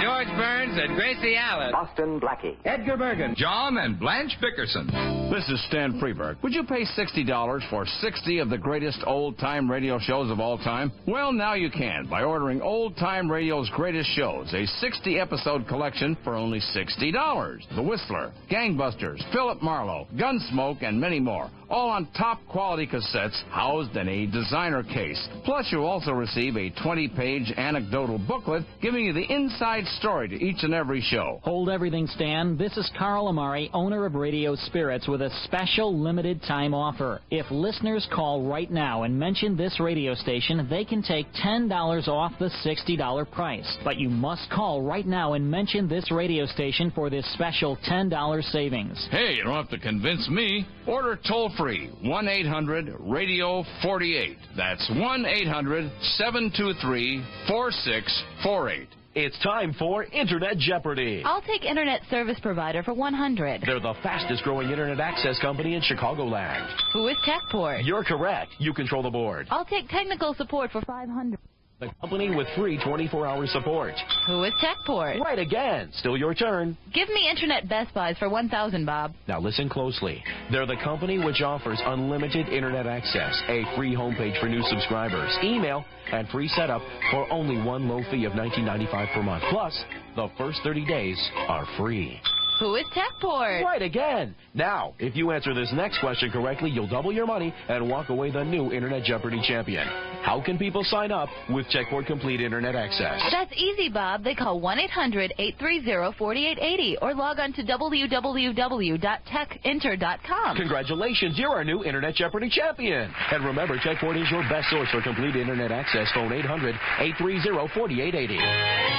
[SPEAKER 19] George Burns and Gracie Allen.
[SPEAKER 20] Boston Blackie.
[SPEAKER 19] Edgar Bergen.
[SPEAKER 21] John and Blanche Bickerson.
[SPEAKER 22] This is Stan Freberg. Would you pay $60 for 60 of the greatest old-time radio shows of all time? Well, now you can by ordering Old Time Radio's Greatest Shows, a 60-episode collection for only $60. The Whistler, Gangbusters, Philip Marlowe, Gunsmoke, and many more, all on top-quality cassettes housed in a designer case. Plus, you'll also receive a 20-page anecdotal booklet giving you the inside story story to each and every show.
[SPEAKER 18] Hold everything, Stan. This is Carl Amari, owner of Radio Spirits, with a special limited time offer. If listeners call right now and mention this radio station, they can take $10 off the $60 price. But you must call right now and mention this radio station for this special $10 savings.
[SPEAKER 22] Hey, you don't have to convince me. Order toll-free, 1-800-RADIO-48. That's 1-800-723-4648.
[SPEAKER 1] It's time for Internet Jeopardy!
[SPEAKER 20] I'll take Internet Service Provider for $100.
[SPEAKER 1] They're the fastest-growing Internet access company in Chicagoland.
[SPEAKER 20] Who is TechPort?
[SPEAKER 1] You're correct. You control the board.
[SPEAKER 20] I'll take Technical Support for $500.
[SPEAKER 1] The company with free 24-hour support.
[SPEAKER 20] Who is TechPort?
[SPEAKER 1] Right again. Still your turn.
[SPEAKER 20] Give me Internet Best Buys for $1,000, Bob.
[SPEAKER 1] Now listen closely. They're the company which offers unlimited Internet access, a free homepage for new subscribers, email, and free setup for only one low fee of $19.95 per month. Plus, the first 30 days are free.
[SPEAKER 20] Who is TechPort?
[SPEAKER 1] Right again. Now, if you answer this next question correctly, you'll double your money and walk away the new Internet Jeopardy champion. How can people sign up with TechPort Complete Internet Access?
[SPEAKER 20] That's easy, Bob. They call 1-800-830-4880 or log on to www.techinter.com.
[SPEAKER 1] Congratulations, you're our new Internet Jeopardy champion. And remember, TechPort is your best source for complete Internet access. Phone 800-830-4880.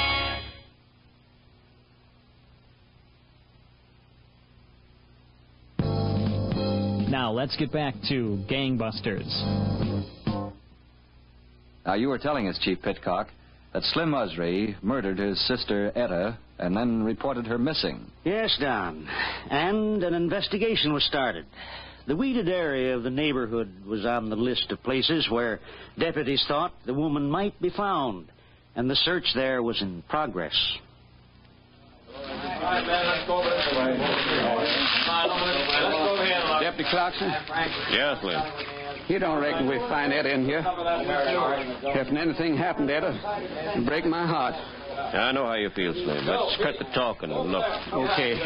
[SPEAKER 18] Now, let's get back to Gangbusters.
[SPEAKER 12] Now, you were telling us, Chief Pitcock, that Slim Usry murdered his sister Etta and then reported her missing.
[SPEAKER 14] Yes, Don. And an investigation was started. The weeded area of the neighborhood was on the list of places where deputies thought the woman might be found, and the search there was in progress.
[SPEAKER 23] Deputy Clarkson?
[SPEAKER 9] Yes, Lynn.
[SPEAKER 23] You don't reckon we find Etta in here? If anything happened to Etta, it'd break my heart.
[SPEAKER 9] I know how you feel, Slim. Let's cut the talking and look.
[SPEAKER 23] Okay.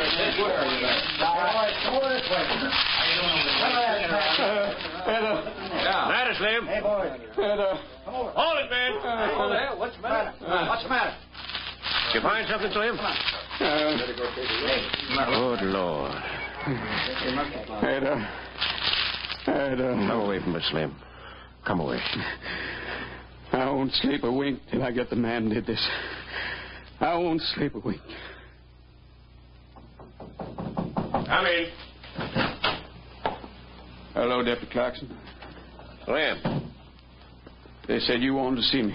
[SPEAKER 23] Etta.
[SPEAKER 9] Matter, Slim.
[SPEAKER 23] Hey, boy. Etta.
[SPEAKER 9] Hold it, man.
[SPEAKER 23] Hold it. What's the matter? What's the matter?
[SPEAKER 9] Did you find something, Slim? Good Lord.
[SPEAKER 23] Etta.
[SPEAKER 9] Come away from it, Slim. Come away.
[SPEAKER 23] I won't sleep a wink till I get the man who did this. I won't sleep a wink.
[SPEAKER 9] Come in.
[SPEAKER 23] Hello, Deputy Clarkson.
[SPEAKER 9] Slim.
[SPEAKER 23] They said you wanted to see me.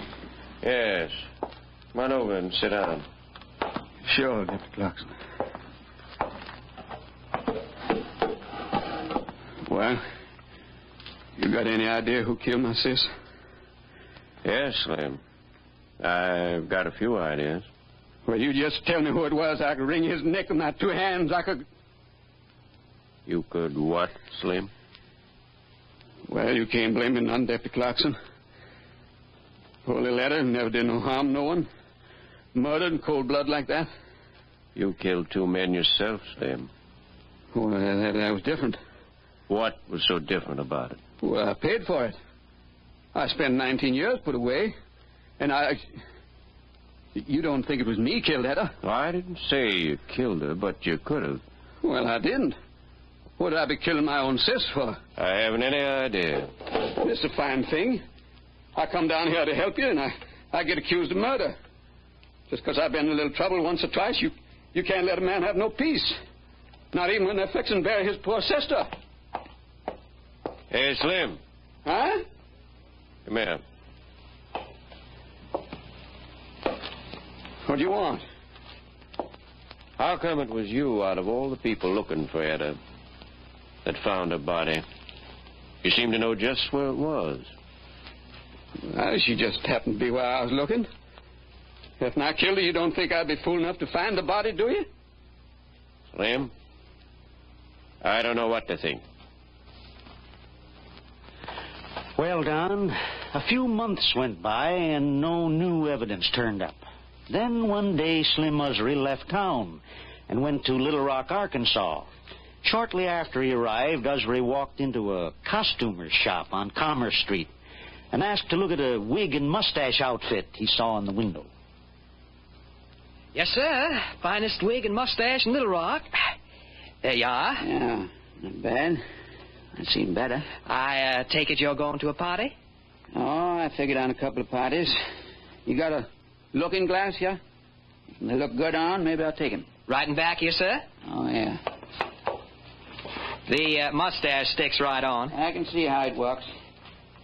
[SPEAKER 9] Yes. Come on over and sit down.
[SPEAKER 23] Sure, Deputy Clarkson. Well, you got any idea who killed my sis?
[SPEAKER 9] Yes, Slim. I've got a few ideas.
[SPEAKER 23] Well, you just tell me who it was. I could wring his neck with my two hands. I could...
[SPEAKER 9] You could what, Slim?
[SPEAKER 23] Well, you can't blame me none, Deputy Clarkson. Poor little Etta never did no harm no one. Murdered in cold blood like that.
[SPEAKER 9] You killed two men yourself, Slim.
[SPEAKER 23] Well, that was different.
[SPEAKER 9] What was so different about it?
[SPEAKER 23] Well, I paid for it. I spent 19 years put away. And You don't think it was me killed Etta?
[SPEAKER 9] I didn't say you killed her, but you could have.
[SPEAKER 23] Well, I didn't. What'd I be killing my own sis for?
[SPEAKER 9] I haven't any idea.
[SPEAKER 23] This is a fine thing. I come down here to help you, and I get accused of murder. Just because I've been in a little trouble once or twice, you can't let a man have no peace. Not even when they're fixing to bury his poor sister.
[SPEAKER 9] Hey, Slim.
[SPEAKER 23] Huh?
[SPEAKER 9] Come here.
[SPEAKER 23] What do you want?
[SPEAKER 9] How come it was you, out of all the people looking for Etta, that found her body? You seem to know just where it was.
[SPEAKER 23] Well, she just happened to be where I was looking. If I killed her, you don't think I'd be fool enough to find the body, do you?
[SPEAKER 9] Slim, I don't know what to think.
[SPEAKER 14] Well, Don, a few months went by and no new evidence turned up. Then one day Slim Usry left town and went to Little Rock, Arkansas. Shortly after he arrived, Usry walked into a costumer's shop on Commerce Street and asked to look at a wig and mustache outfit he saw in the window.
[SPEAKER 5] Yes, sir. Finest wig and mustache in Little Rock. There you are.
[SPEAKER 15] Yeah, not bad. I've seen better.
[SPEAKER 5] I take it you're going to a party?
[SPEAKER 15] Oh, I figured on a couple of parties. You got a looking glass, yeah? If they look good on, maybe I'll take them.
[SPEAKER 5] Right in back here, sir?
[SPEAKER 15] Oh, yeah.
[SPEAKER 5] The mustache sticks right on.
[SPEAKER 15] I can see how it works.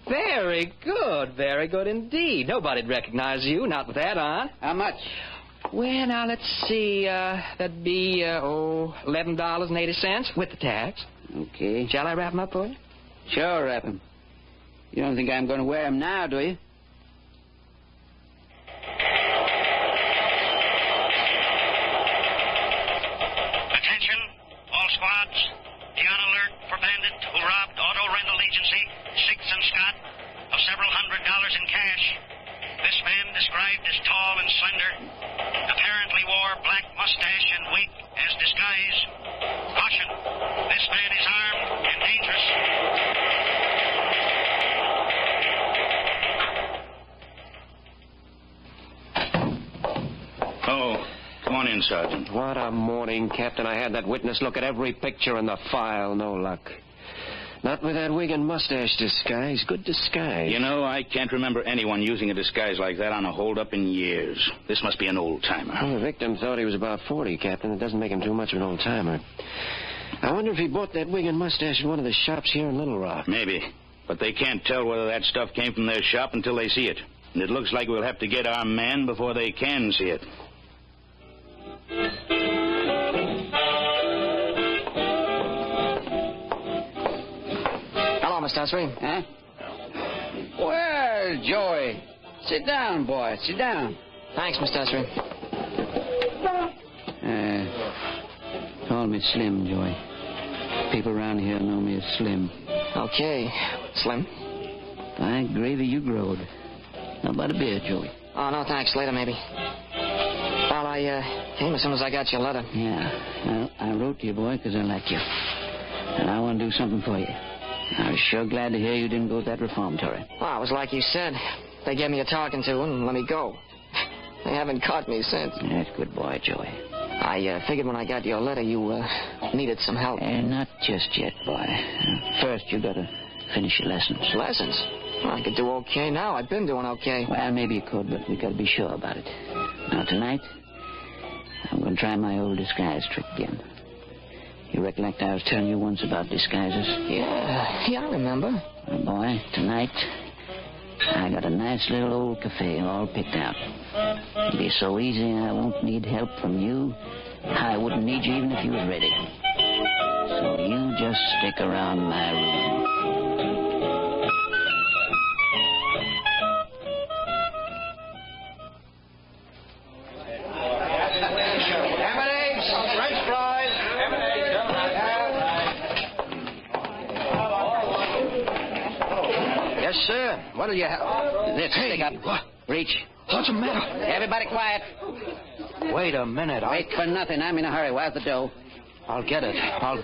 [SPEAKER 5] Very good indeed. Nobody'd recognize you, not with that on.
[SPEAKER 15] How much?
[SPEAKER 5] Well, now, let's see. That'd be, $11.80 with the tax.
[SPEAKER 15] Okay.
[SPEAKER 5] Shall I wrap 'em up for you?
[SPEAKER 15] Sure, wrap 'em. You don't think I'm going to wear 'em now, do you?
[SPEAKER 7] Attention, all squads. Be on alert for bandit who robbed auto rental agency 6th and Scott of several $100s in cash. This man, described as tall and slender, apparently wore black mustache and wig as disguise. Caution, this man is armed and dangerous.
[SPEAKER 6] Oh, come on in, Sergeant.
[SPEAKER 1] What a morning, Captain. I had that witness look at every picture in the file. No luck. Not with that wig and mustache disguise. Good disguise.
[SPEAKER 6] You know, I can't remember anyone using a disguise like that on a holdup in years. This must be an old-timer.
[SPEAKER 1] Well, the victim thought he was about 40, Captain. It doesn't make him too much of an old-timer. I wonder if he bought that wig and mustache at one of the shops here in Little Rock.
[SPEAKER 6] Maybe. But they can't tell whether that stuff came from their shop until they see it. And it looks like we'll have to get our man before they can see it.
[SPEAKER 16] Hello, Mr. Osprey.
[SPEAKER 15] Huh? Well, Joey. Sit down, boy. Sit down.
[SPEAKER 16] Thanks, Mr. Osprey.
[SPEAKER 15] Call me Slim, Joey. People around here know me as Slim.
[SPEAKER 16] Okay, Slim.
[SPEAKER 15] By gravy, you growed. How about a beer, Joey?
[SPEAKER 16] Oh, no, thanks. Later, maybe. Well, I came as soon as I got your letter.
[SPEAKER 15] Yeah. Well, I wrote to you, boy, because I like you. And I want to do something for you. I was sure glad to hear you didn't go to that reformatory.
[SPEAKER 16] Well, it was like you said. They gave me a talking to and let me go. They haven't caught me since.
[SPEAKER 15] That's good boy, Joey.
[SPEAKER 16] I figured when I got your letter you needed some help.
[SPEAKER 15] Not just yet, boy. First, you got to finish your lessons.
[SPEAKER 16] Lessons? Well, I could do okay now. I've been doing okay.
[SPEAKER 15] Well, maybe you could, but we got to be sure about it. Now, tonight, I'm going to try my old disguise trick again. You recollect I was telling you once about disguises?
[SPEAKER 16] Yeah, I remember.
[SPEAKER 15] Well, boy, tonight, I got a nice little old cafe all picked out. It'll be so easy I won't need help from you. I wouldn't need you even if you was ready. So you just stick around my room.
[SPEAKER 5] Yes, sir. What'll you have?
[SPEAKER 15] This, stick up.
[SPEAKER 5] What?
[SPEAKER 15] Reach.
[SPEAKER 5] What's the matter?
[SPEAKER 15] Everybody quiet.
[SPEAKER 5] Wait a minute.
[SPEAKER 15] Wait for nothing. I'm in a hurry. Where's the dough?
[SPEAKER 5] I'll get it. Hey,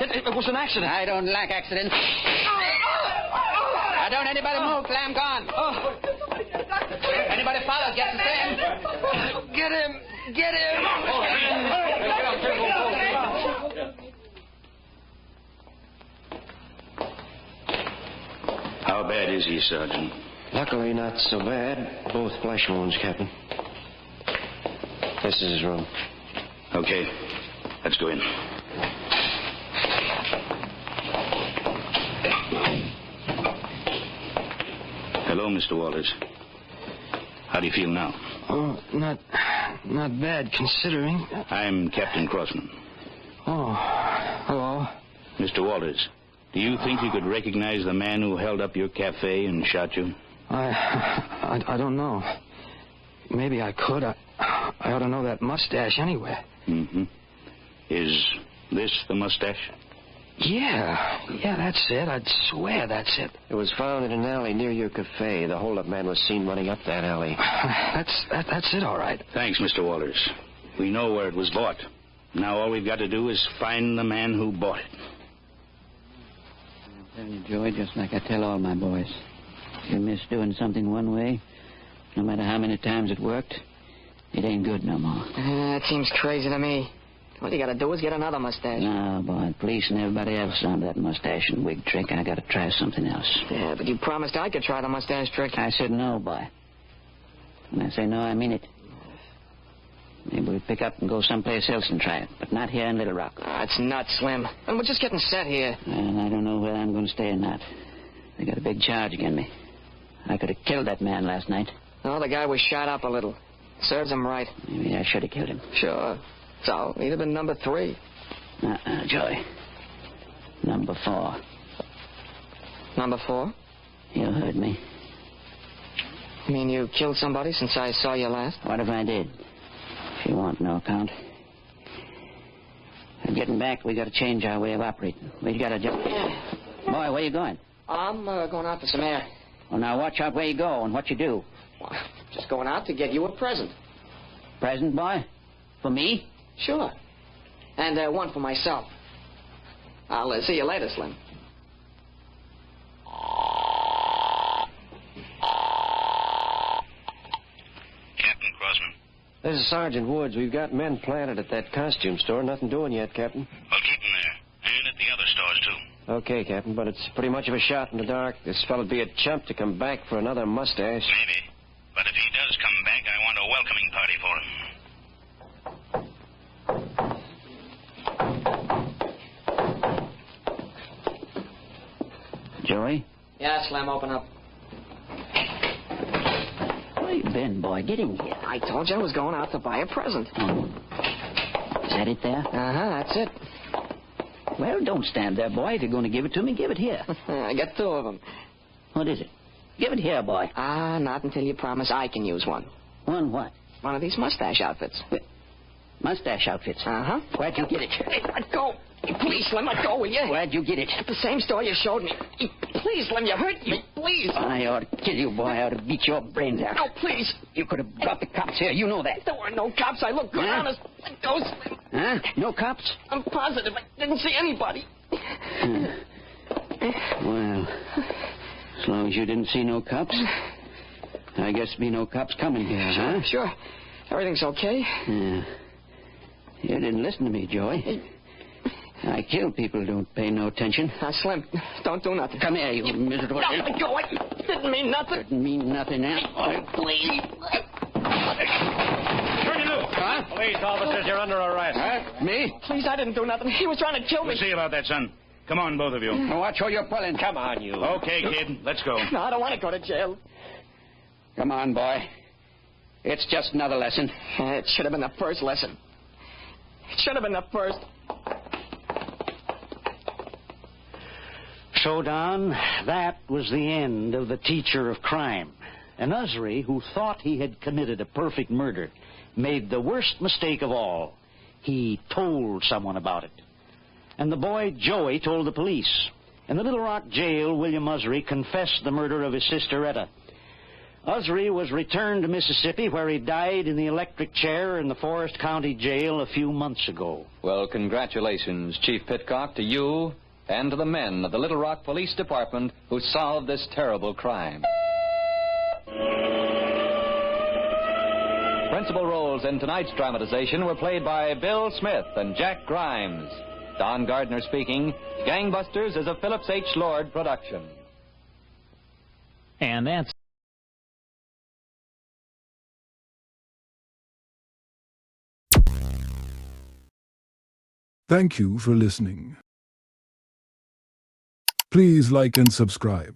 [SPEAKER 5] it was an accident.
[SPEAKER 15] I don't like accidents. Now, don't anybody move till I'm gone. Anybody follow gets the same.
[SPEAKER 5] Get him. Get him.
[SPEAKER 6] How bad is he, Sergeant?
[SPEAKER 1] Luckily, not so bad. Both flesh wounds, Captain. This is his room.
[SPEAKER 6] Okay. Let's go in. Hello, Mr. Walters. How do you feel now?
[SPEAKER 5] Oh, not bad, considering.
[SPEAKER 6] I'm Captain Crossman.
[SPEAKER 5] Oh, hello.
[SPEAKER 6] Mr. Walters, do you think you could recognize the man who held up your cafe and shot you?
[SPEAKER 5] I don't know. Maybe I could. I ought to know that mustache anyway.
[SPEAKER 6] Mm-hmm. Is this the mustache?
[SPEAKER 5] Yeah, that's it. I'd swear that's it.
[SPEAKER 1] It was found in an alley near your cafe. The holdup man was seen running up that alley.
[SPEAKER 5] That's it, all right.
[SPEAKER 6] Thanks, Mr. Walters. We know where it was bought. Now all we've got to do is find the man who bought it.
[SPEAKER 15] I'm telling you, Joey, just like I tell all my boys. If you miss doing something one way, No matter how many times it worked, it ain't good no more.
[SPEAKER 16] That seems crazy to me. All you gotta do is get another mustache.
[SPEAKER 15] No, boy. Police and everybody else on that mustache and wig trick. I gotta try something else.
[SPEAKER 16] Yeah, but you promised I could try the mustache trick.
[SPEAKER 15] I said no, boy. When I say no, I mean it. Maybe we pick up and go someplace else and try it, but not here in Little Rock.
[SPEAKER 16] It's nuts, Slim. And we're just getting set here.
[SPEAKER 15] And I don't know whether I'm going to stay or not. They got a big charge against me. I could have killed that man last night.
[SPEAKER 16] No, the guy was shot up a little. Serves him right.
[SPEAKER 15] Maybe I should have killed him.
[SPEAKER 16] Sure. So, he'd have been number 3.
[SPEAKER 15] Joey. Number 4.
[SPEAKER 16] Number 4?
[SPEAKER 15] You heard me.
[SPEAKER 16] You mean you killed somebody since I saw you last?
[SPEAKER 15] What if I did? If you want no account. Getting back, we got to change our way of operating. We got to just... Boy, where you going?
[SPEAKER 16] I'm going out for some air.
[SPEAKER 15] Well, now watch out where you go and what you do.
[SPEAKER 16] Well, just going out to get you a present.
[SPEAKER 15] Present, boy? For me?
[SPEAKER 16] Sure. And one for myself. I'll see you later, Slim.
[SPEAKER 6] Captain Crossman.
[SPEAKER 3] This is Sergeant Woods. We've got men planted at that costume store. Nothing doing yet, Captain.
[SPEAKER 6] Well, keep them there. And at the other stores, too.
[SPEAKER 3] Okay, Captain, but it's pretty much of a shot in the dark. This fellow'd be a chump to come back for another mustache.
[SPEAKER 6] Maybe. But if he does come back, I want a welcoming party for him.
[SPEAKER 15] Joey?
[SPEAKER 16] Yeah, Slim, open up.
[SPEAKER 15] Where you been, boy? Get in here.
[SPEAKER 16] I told you I was going out to buy a present.
[SPEAKER 15] Oh. Is that it there?
[SPEAKER 16] Uh-huh, that's it.
[SPEAKER 15] Well, don't stand there, boy. If you're going to give it to me, give it here.
[SPEAKER 16] I got 2 of them.
[SPEAKER 15] What is it? Give it here, boy.
[SPEAKER 16] Not until you promise I can use one.
[SPEAKER 15] One what?
[SPEAKER 16] One of these mustache outfits.
[SPEAKER 15] Mustache outfits?
[SPEAKER 16] Uh-huh.
[SPEAKER 15] Where'd you get it?
[SPEAKER 16] Hey, let go. Please, Slim, let go, will you?
[SPEAKER 15] Where'd you get it?
[SPEAKER 16] At the same store you showed me. Please, Slim, you hurt me. Please.
[SPEAKER 15] I ought to kill you, boy. I ought to beat your brains out.
[SPEAKER 16] No, please.
[SPEAKER 15] You could have brought the cops here. You know that.
[SPEAKER 16] There were no cops. I looked good, honest. Let go, Slim.
[SPEAKER 15] Huh? No cops?
[SPEAKER 16] I'm positive. I didn't see anybody.
[SPEAKER 15] Well, as long as you didn't see no cops, I guess there'll be no cops coming here, huh?
[SPEAKER 16] Sure. Everything's okay.
[SPEAKER 15] Yeah. You didn't listen to me, Joey. I kill people who don't pay no attention.
[SPEAKER 16] Slim, don't do nothing.
[SPEAKER 15] Come here, you miserable...
[SPEAKER 16] No, let go. I didn't mean nothing.
[SPEAKER 15] Didn't mean nothing now.
[SPEAKER 16] Oh, please.
[SPEAKER 9] Turn you loose. Huh? Police officers, you're under arrest.
[SPEAKER 15] Huh? Me?
[SPEAKER 16] Please, I didn't do nothing. He was trying to kill me.
[SPEAKER 6] We'll see about that, son. Come on, both of you.
[SPEAKER 15] Watch who you're pulling.
[SPEAKER 3] Come on, you.
[SPEAKER 6] Okay, kid. Let's go.
[SPEAKER 16] No, I don't want to go to jail.
[SPEAKER 15] Come on, boy. It's just another lesson.
[SPEAKER 16] It should have been the first lesson. It should have been the first.
[SPEAKER 14] So, Don, that was the end of the teacher of crime. And Usry, who thought he had committed a perfect murder, made the worst mistake of all. He told someone about it. And the boy Joey told the police. In the Little Rock jail, William Usry confessed the murder of his sister Etta. Usry was returned to Mississippi, where he died in the electric chair in the Forest County Jail a few months ago.
[SPEAKER 12] Well, congratulations, Chief Pitcock, to you and to the men of the Little Rock Police Department who solved this terrible crime. Principal roles in tonight's dramatization were played by Bill Smith and Jack Grimes. Don Gardner speaking. Gangbusters is a Phillips H. Lord production.
[SPEAKER 18] And that's
[SPEAKER 8] Thank you for listening. Please like and subscribe.